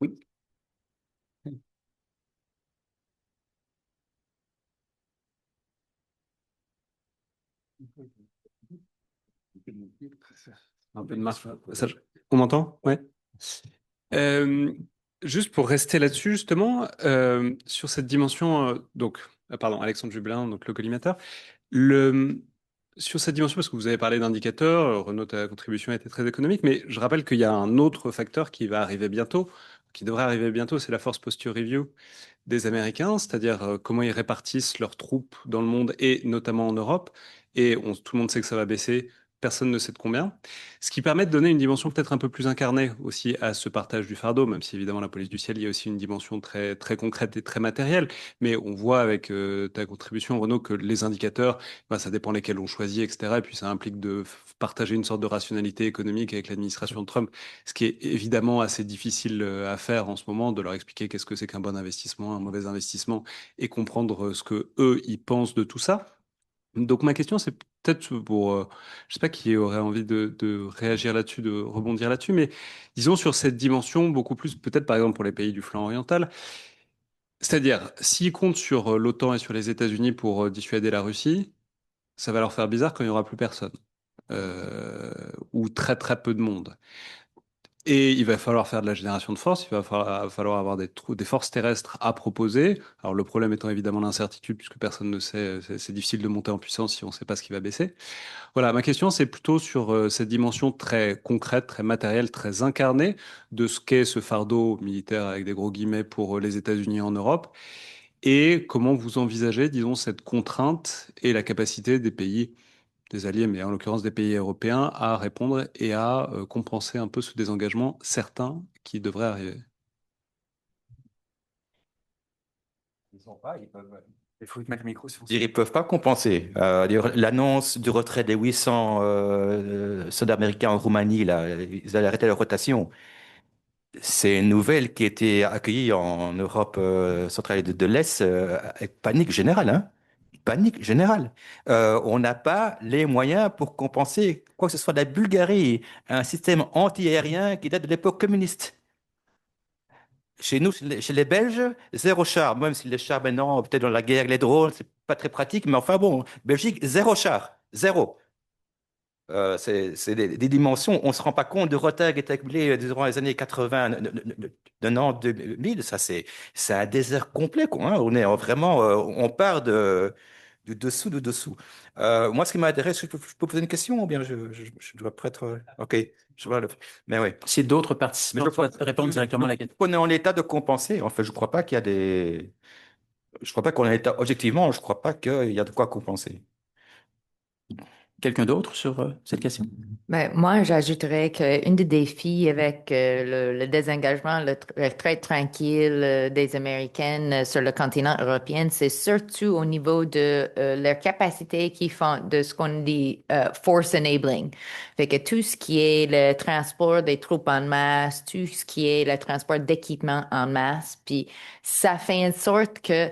Oui. Un peu de marche. On m'entend? Ouais. Euh, Juste pour rester là-dessus, justement, sur cette dimension, pardon, Alexandre Jubelin, donc le collimateur, sur cette dimension, parce que vous avez parlé d'indicateurs, Renaud, ta contribution a été très économique, mais je rappelle qu'il y a un autre facteur qui va arriver bientôt, qui devrait arriver bientôt, c'est la Force Posture Review des Américains, c'est-à-dire comment ils répartissent leurs troupes dans le monde et notamment en Europe. Et tout le monde sait que ça va baisser, personne ne sait de combien. Ce qui permet de donner une dimension peut-être un peu plus incarnée aussi à ce partage du fardeau, même si évidemment la police du ciel, il y a aussi une dimension très, très concrète et très matérielle. Mais on voit avec ta contribution, Renaud, que les indicateurs, ben, ça dépend lesquels on choisit, etc. Et puis ça implique de partager une sorte de rationalité économique avec l'administration de Trump, ce qui est évidemment assez difficile à faire en ce moment, de leur expliquer qu'est-ce que c'est qu'un bon investissement, un mauvais investissement, et comprendre ce que eux, ils pensent de tout ça. Donc ma question, c'est peut-être pour, je sais pas qui aurait envie de réagir là-dessus, de rebondir là-dessus, mais disons sur cette dimension beaucoup plus, peut-être par exemple pour les pays du flanc oriental, c'est-à-dire s'ils comptent sur l'OTAN et sur les États-Unis pour dissuader la Russie, ça va leur faire bizarre quand il y aura plus personne, ou très très peu de monde. Et il va falloir faire de la génération de force, il va falloir avoir des forces terrestres à proposer. Alors le problème étant évidemment l'incertitude, puisque personne ne sait, c'est difficile de monter en puissance si on ne sait pas ce qui va baisser. Voilà, ma question c'est plutôt sur cette dimension très concrète, très matérielle, très incarnée de ce qu'est ce fardeau militaire avec des gros guillemets pour les États-Unis en Europe, et comment vous envisagez, disons, cette contrainte et la capacité des pays des alliés, mais en l'occurrence des pays européens, à répondre et à compenser un peu ce désengagement certain qui devrait arriver. Il faut mettre le micro sur. Ils ne peuvent pas compenser. L'annonce du retrait des 800 soldats américains en Roumanie, là, ils allaient arrêter leur rotation. C'est une nouvelle qui a été accueillie en Europe centrale et de l'Est avec panique générale, hein. Panique générale. On n'a pas les moyens pour compenser quoi que ce soit de la Bulgarie, un système anti-aérien qui date de l'époque communiste. Chez nous, chez les Belges, zéro char. Même si les chars maintenant, peut-être dans la guerre, les drones, c'est pas très pratique, mais enfin bon, Belgique, zéro char. Zéro. c'est des dimensions. On ne se rend pas compte de retard qui est accumulé durant les années 80, 90, 2000. Ça, c'est un désert complet, quoi, hein. On est vraiment, on part du dessous de dessous. Moi, ce qui m'intéresse, je peux poser une question ou bien je dois peut-être. OK. Je vois mais oui. Si d'autres Mais participants je souhaitent répondre directement à la question. On est en état de compenser. En fait, je ne crois pas qu'il y a des. Je ne crois pas qu'on est en état. Objectivement, je ne crois pas qu'il y a de quoi compenser. Quelqu'un d'autre sur cette question? Ben, moi, j'ajouterais qu'une des défis avec le désengagement, le trait tranquille des Américaines sur le continent européen, c'est surtout au niveau de leur capacité qui font de ce qu'on dit force enabling. Fait que tout ce qui est le transport des troupes en masse, tout ce qui est le transport d'équipements en masse, puis ça fait en sorte que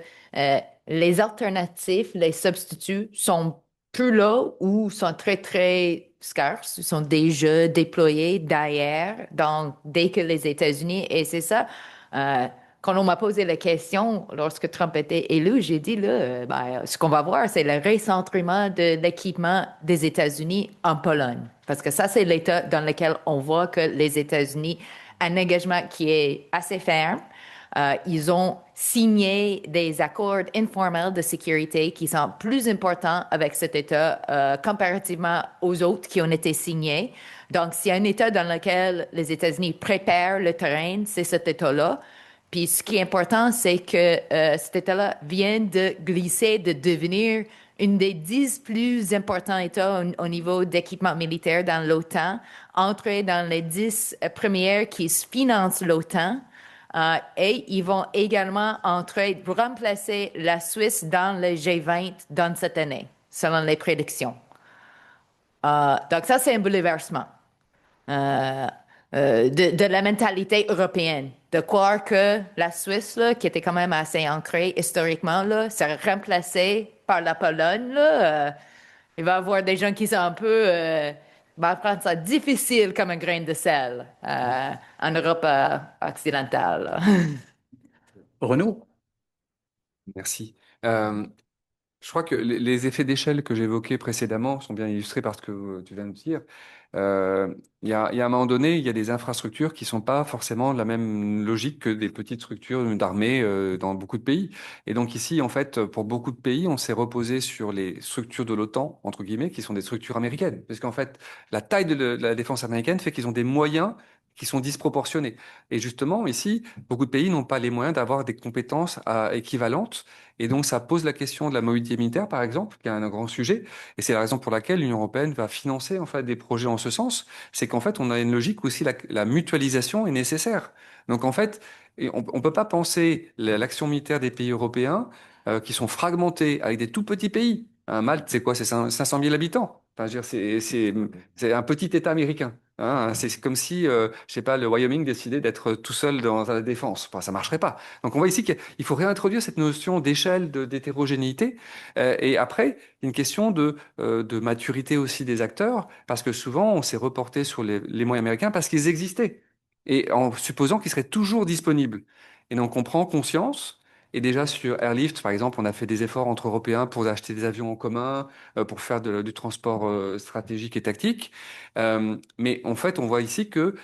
les alternatives, les substituts sont plus là ou sont très, très scarces, ils sont déjà déployés d'ailleurs, donc dès que les États-Unis, et c'est ça, quand on m'a posé la question lorsque Trump était élu, j'ai dit, là, ben, ce qu'on va voir, c'est le recentrement de l'équipement des États-Unis en Pologne. Parce que ça, c'est l'État dans lequel on voit que les États-Unis ont un engagement qui est assez ferme. Ils ont signé des accords informels de sécurité qui sont plus importants avec cet État comparativement aux autres qui ont été signés. Donc, s'il y a un État dans lequel les États-Unis préparent le terrain, c'est cet État-là. Puis, ce qui est important, c'est que cet État-là vient de glisser, de devenir une des 10 plus importants États au niveau d'équipement militaire dans l'OTAN, entrer dans les 10 premières qui financent l'OTAN. Et ils vont également entrer, remplacer la Suisse dans le G20 dans cette année, selon les prédictions. Donc ça, c'est un bouleversement de la mentalité européenne, de croire que la Suisse, là, qui était quand même assez ancrée historiquement, là, sera remplacée par la Pologne. Là, il va y avoir des gens qui sont un peu vont prendre ça difficile comme un grain de sel en Europe occidentale. Renaud? Merci. Je crois que les effets d'échelle que j'évoquais précédemment sont bien illustrés par ce que tu viens de dire. Il y a un moment donné, il y a des infrastructures qui sont pas forcément de la même logique que des petites structures d'armée dans beaucoup de pays. Et donc ici, en fait, pour beaucoup de pays, on s'est reposé sur les structures de l'OTAN, entre guillemets, qui sont des structures américaines. Parce qu'en fait, la taille de la défense américaine fait qu'ils ont des moyens qui sont disproportionnés. Et justement, ici, beaucoup de pays n'ont pas les moyens d'avoir des compétences équivalentes. Et donc, ça pose la question de la mobilité militaire, par exemple, qui est un grand sujet. Et c'est la raison pour laquelle l'Union européenne va financer en fait des projets en ce sens. C'est qu'en fait, on a une logique aussi, la mutualisation est nécessaire. Donc, en fait, on peut pas penser l'action militaire des pays européens qui sont fragmentés avec des tout petits pays. Malte, c'est quoi? C'est 500 000 habitants. Enfin, je veux dire, c'est un petit État américain. Hein. C'est comme si, je sais pas, le Wyoming décidait d'être tout seul dans la défense. Enfin, ça marcherait pas. Donc, on voit ici qu'il faut réintroduire cette notion d'échelle, d'hétérogénéité. Et après, une question de maturité aussi des acteurs, parce que souvent, on s'est reporté sur les moyens américains parce qu'ils existaient, et en supposant qu'ils seraient toujours disponibles. Et donc, on prend conscience. Et déjà sur Airlift, par exemple, on a fait des efforts entre Européens pour acheter des avions en commun, pour faire du transport stratégique et tactique. Mais en fait, on voit ici que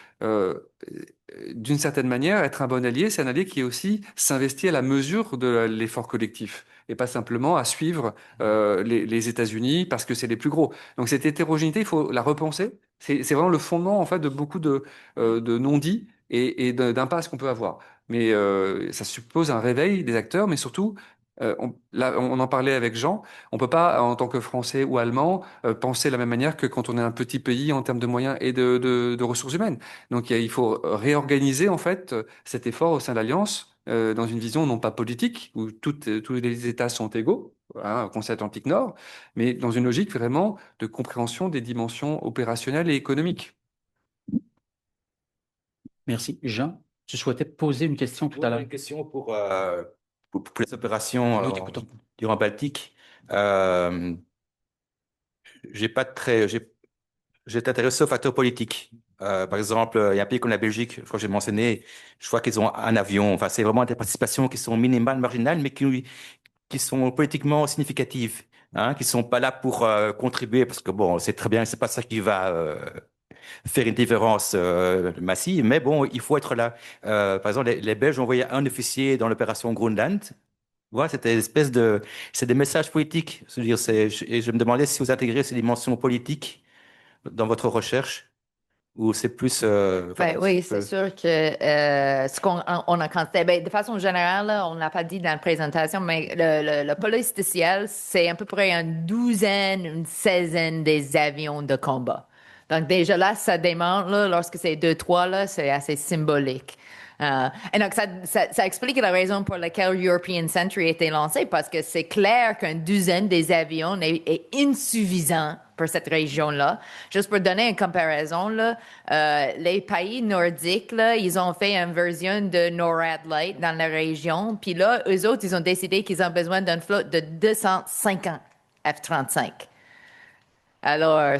d'une certaine manière, être un bon allié, c'est un allié qui aussi s'investit à la mesure de l'effort collectif et pas simplement à suivre les États-Unis parce que c'est les plus gros. Donc cette hétérogénéité, il faut la repenser. C'est vraiment le fondement en fait de beaucoup de non-dits et d'impasses qu'on peut avoir. Mais ça suppose un réveil des acteurs, mais surtout, là, on en parlait avec Jean, on peut pas, en tant que Français ou Allemand, penser de la même manière que quand on est un petit pays en termes de moyens et de ressources humaines. Donc il faut réorganiser en fait cet effort au sein de l'Alliance dans une vision non pas politique où tous les États sont égaux, hein, Conseil Atlantique Nord, mais dans une logique vraiment de compréhension des dimensions opérationnelles et économiques. Merci. Jean, tu souhaitais poser une question tout à l'heure. Une question pour les opérations Nous t'écoutons. durant Baltique. Euh, j'ai pas très, j'ai intéressé aux facteurs politiques. Par exemple, il y a un pays comme la Belgique, je crois que j'ai mentionné, je crois qu'ils ont un avion. Enfin, c'est vraiment des participations qui sont minimales, marginales, mais qui sont politiquement significatives. hein, qui sont pas là pour contribuer, parce que bon, c'est très bien, c'est pas ça qui va faire une différence massive, mais bon, il faut être là. Par exemple, les Belges ont envoyé un officier dans l'opération Groenland. Voilà, c'était une espèce de, c'est des messages politiques. C'est-à-dire, et je me demandais si vous intégrez ces dimensions politiques dans votre recherche, ou c'est plus. Ben oui, c'est sûr que ce qu'on a constaté, ben, de façon générale, là, on n'a pas dit dans la présentation, mais le police du ciel, c'est à peu près une douzaine, une seizaine des avions de combat. Donc déjà là, ça démontre, là, lorsque c'est deux, trois, là, c'est assez symbolique. Et donc, ça explique la raison pour laquelle European Sentry a été lancé, parce que c'est clair qu'une douzaine des avions est insuffisant pour cette région-là. Juste pour donner une comparaison, là, les pays nordiques, là, ils ont fait une version de NORAD Light dans la région, puis là, eux autres, ils ont décidé qu'ils ont besoin d'une flotte de 250 F-35. Alors,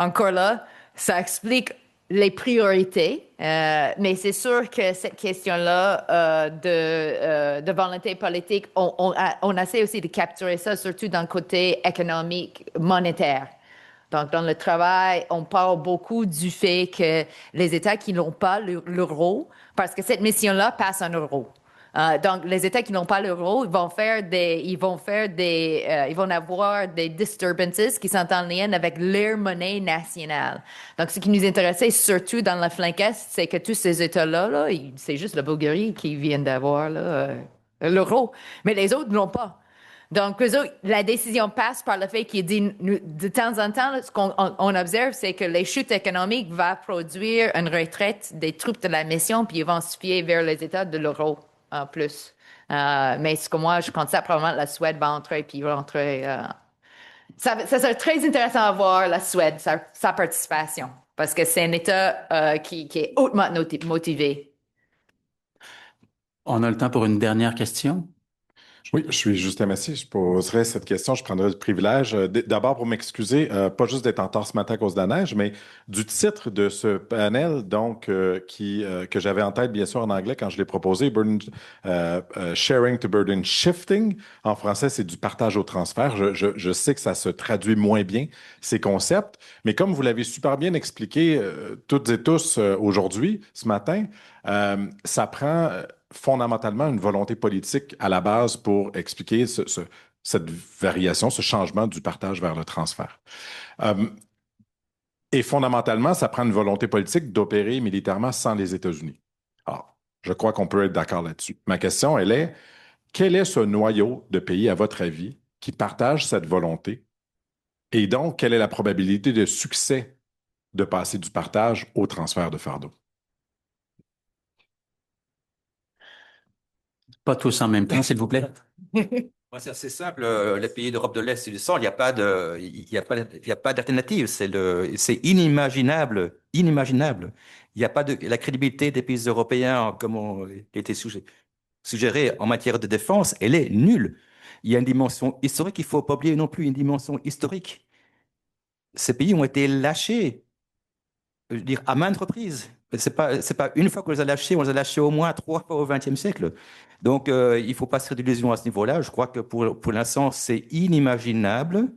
encore là, ça explique les priorités, mais c'est sûr que cette question-là de volonté politique, on essaie aussi de capturer ça, surtout dans le côté économique, monétaire. Donc, dans le travail, on parle beaucoup du fait que les États qui n'ont pas l'euro, parce que cette mission-là passe en euro. Donc, les États qui n'ont pas l'euro, ils vont avoir des disturbances qui sont en lien avec leur monnaie nationale. Donc, ce qui nous intéressait surtout dans la flanque Est, c'est que tous ces États-là, là, c'est juste la Bulgarie qui vient d'avoir l'euro. Mais les autres n'ont pas. Donc, eux autres, la décision passe par le fait qu'il dit, de temps en temps, là, ce qu'on observe, c'est que les chutes économiques vont produire une retraite des troupes de la mission, puis ils vont se fier vers les États de l'euro en plus. Mais ce que moi, je constate probablement la Suède va entrer, puis va entrer. Ça serait très intéressant à voir la Suède, sa participation, parce que c'est un État qui est hautement motivé. On a le temps pour une dernière question. Oui, je suis Justin Massy. Je poserai cette question. Je prendrai le privilège, d'abord pour m'excuser, pas juste d'être en retard ce matin à cause de la neige, mais du titre de ce panel, donc, que j'avais en tête, bien sûr, en anglais quand je l'ai proposé, Sharing to Burden Shifting. En français, c'est du partage au transfert. Je sais que ça se traduit moins bien, ces concepts, mais comme vous l'avez super bien expliqué, toutes et tous, aujourd'hui, ce matin, ça prend fondamentalement une volonté politique à la base pour expliquer cette variation, ce changement du partage vers le transfert. Et fondamentalement, ça prend une volonté politique d'opérer militairement sans les États-Unis. Alors, je crois qu'on peut être d'accord là-dessus. Ma question, elle est, quel est ce noyau de pays, à votre avis, qui partage cette volonté? Et donc, quelle est la probabilité de succès de passer du partage au transfert de fardeau? Pas tous en même temps, s'il vous plaît. C'est assez simple. Les pays d'Europe de l'Est et du Centre, il y a pas d'alternative. C'est inimaginable, inimaginable. Il n'y a pas la crédibilité des pays européens, comme on a été suggéré en matière de défense, elle est nulle. Il y a une dimension historique, il ne faut pas oublier non plus une dimension historique. Ces pays ont été lâchés, je veux dire, à maintes reprises. C'est pas une fois qu'on les a lâchés, on les a lâchés au moins 3 fois au XXe siècle. Donc, il ne faut pas se faire d'illusions à ce niveau-là. Je crois que pour l'instant, c'est inimaginable.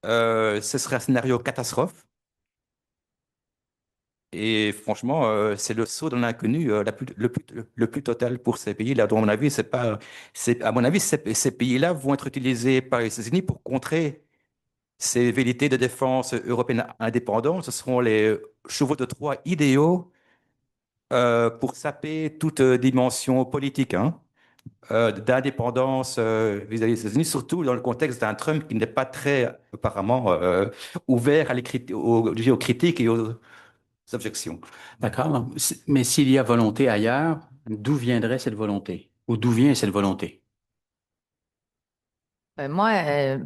Ce serait un scénario catastrophe. Et franchement, c'est le saut dans l'inconnu le plus total pour ces pays-là. Donc, à mon avis, à mon avis, ces pays-là vont être utilisés par les États-Unis pour contrer ces velléités de défense européenne indépendante. Ce seront les chevaux de Troie idéaux pour saper toute dimension politique, hein, d'indépendance vis-à-vis des États-Unis, surtout dans le contexte d'un Trump qui n'est pas très, apparemment, ouvert aux critiques et aux objections. D'accord. Mais s'il y a volonté ailleurs, d'où viendrait cette volonté? Ou d'où vient cette volonté? Moi,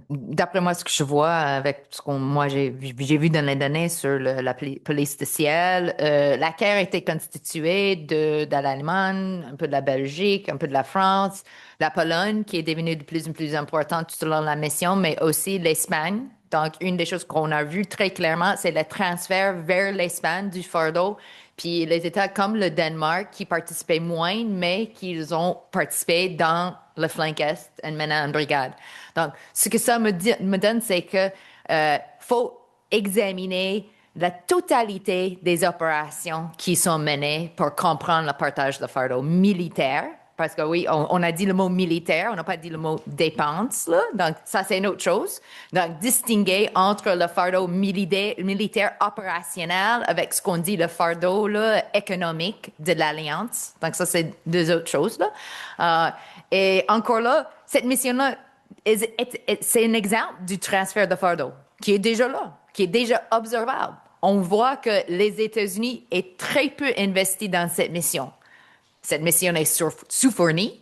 d'après moi, ce que je vois avec ce qu'on moi j'ai vu dans les données sur la police du ciel, la CAIR a été constituée de l'Allemagne, un peu de la Belgique, un peu de la France, la Pologne qui est devenue de plus en plus importante tout au long de la mission, mais aussi l'Espagne. Donc, une des choses qu'on a vues très clairement, c'est le transfert vers l'Espagne du fardeau. Puis les États comme le Danemark qui participaient moins, mais qui ont participé dans le flanc Est et maintenant en brigade. Donc, ce que ça me donne, c'est que faut examiner la totalité des opérations qui sont menées pour comprendre le partage de fardeau militaire. Parce que oui, on a dit le mot militaire, on n'a pas dit le mot dépense, là. Donc, ça, c'est une autre chose. Donc, distinguer entre le fardeau militaire opérationnel avec ce qu'on dit le fardeau là, économique de l'Alliance. Donc, ça, c'est deux autres choses, là. Et encore là, cette mission-là, c'est un exemple du transfert de fardeau qui est déjà là, qui est déjà observable. On voit que les États-Unis est très peu investis dans cette mission. Cette mission est sous-fournie,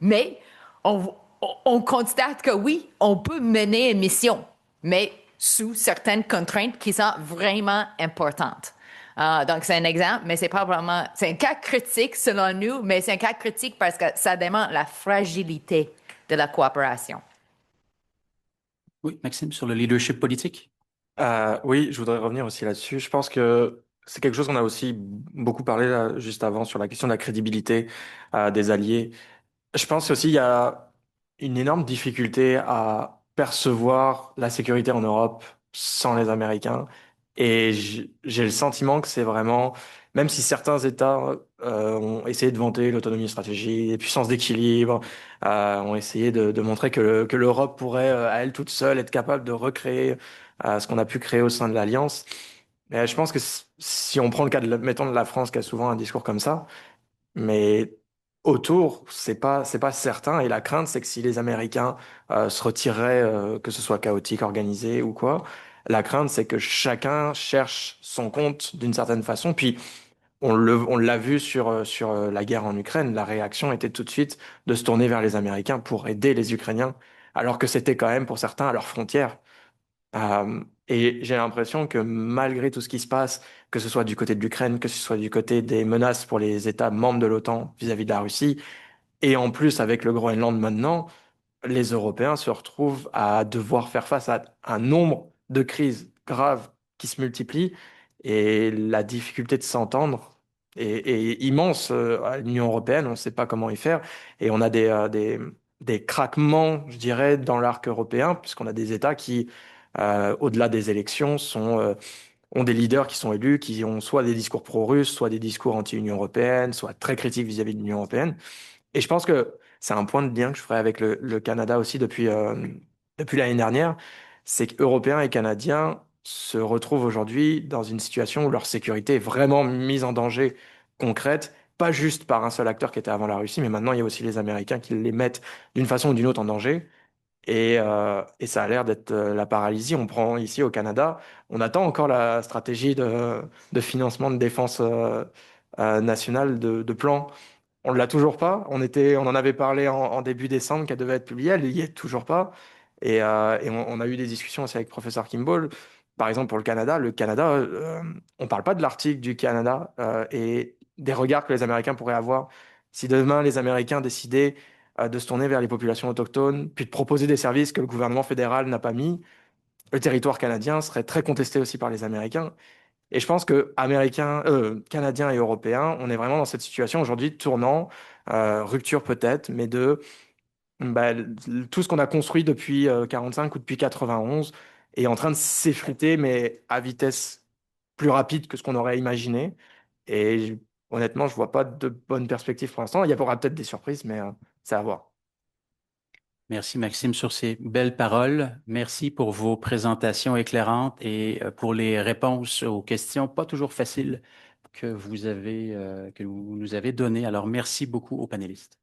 mais on constate que oui, on peut mener une mission, mais sous certaines contraintes qui sont vraiment importantes. Donc, c'est un exemple, mais c'est pas vraiment... C'est un cas critique selon nous, mais c'est un cas critique parce que ça démontre la fragilité de la coopération. Oui, Maxime, sur le leadership politique. Oui, je voudrais revenir aussi là-dessus. Je pense que c'est quelque chose qu'on a aussi beaucoup parlé là, juste avant sur la question de la crédibilité des alliés. Je pense aussi qu'il y a une énorme difficulté à percevoir la sécurité en Europe sans les Américains. Et j'ai le sentiment que c'est vraiment, même si certains États ont essayé de vanter l'autonomie stratégique, les puissances d'équilibre, ont essayé de montrer que l'Europe pourrait, à elle toute seule, être capable de recréer ce qu'on a pu créer au sein de l'Alliance. Mais je pense que si on prend le cas mettons, de la France, qui a souvent un discours comme ça, mais autour, c'est pas certain. Et la crainte, c'est que si les Américains se retireraient, que ce soit chaotique, organisé ou quoi, la crainte, c'est que chacun cherche son compte d'une certaine façon. Puis on l'a vu sur la guerre en Ukraine, la réaction était tout de suite de se tourner vers les Américains pour aider les Ukrainiens, alors que c'était quand même pour certains à leurs frontières. Et j'ai l'impression que malgré tout ce qui se passe, que ce soit du côté de l'Ukraine, que ce soit du côté des menaces pour les États membres de l'OTAN vis-à-vis de la Russie, et en plus avec le Groenland maintenant, les Européens se retrouvent à devoir faire face à un nombre de crises graves qui se multiplient, et la difficulté de s'entendre est immense à l'Union européenne. On ne sait pas comment y faire, et on a des craquements, je dirais, dans l'arc européen, puisqu'on a des États qui, au-delà des élections, ont des leaders qui sont élus, qui ont soit des discours pro-russes, soit des discours anti-Union européenne, soit très critiques vis-à-vis de l'Union européenne. Et je pense que c'est un point de lien que je ferai avec le Canada aussi depuis l'année dernière, c'est qu'Européens et Canadiens se retrouvent aujourd'hui dans une situation où leur sécurité est vraiment mise en danger concrète, pas juste par un seul acteur qui était avant la Russie, mais maintenant il y a aussi les Américains qui les mettent d'une façon ou d'une autre en danger. Et ça a l'air d'être la paralysie. On prend ici au Canada, on attend encore la stratégie de financement de défense nationale de plan. On ne l'a toujours pas. On en avait parlé en début décembre qu'elle devait être publiée. Elle n'y est toujours pas. Et on a eu des discussions aussi avec le professeur Kimball. Par exemple, pour le Canada, on ne parle pas de l'Arctique du Canada et des regards que les Américains pourraient avoir si demain les Américains décidaient de se tourner vers les populations autochtones, puis de proposer des services que le gouvernement fédéral n'a pas mis. Le territoire canadien serait très contesté aussi par les Américains. Et je pense que Américains, Canadiens et Européens, on est vraiment dans cette situation aujourd'hui de tournant, rupture peut-être, mais de bah, tout ce qu'on a construit depuis 45 ou depuis 91 est en train de s'effriter, mais à vitesse plus rapide que ce qu'on aurait imaginé. Et honnêtement, je vois pas de bonnes perspectives pour l'instant. Il y aura peut-être des surprises, mais c'est à voir. Merci Maxime sur ces belles paroles. Merci pour vos présentations éclairantes et pour les réponses aux questions pas toujours faciles que vous nous avez données. Alors merci beaucoup aux panélistes.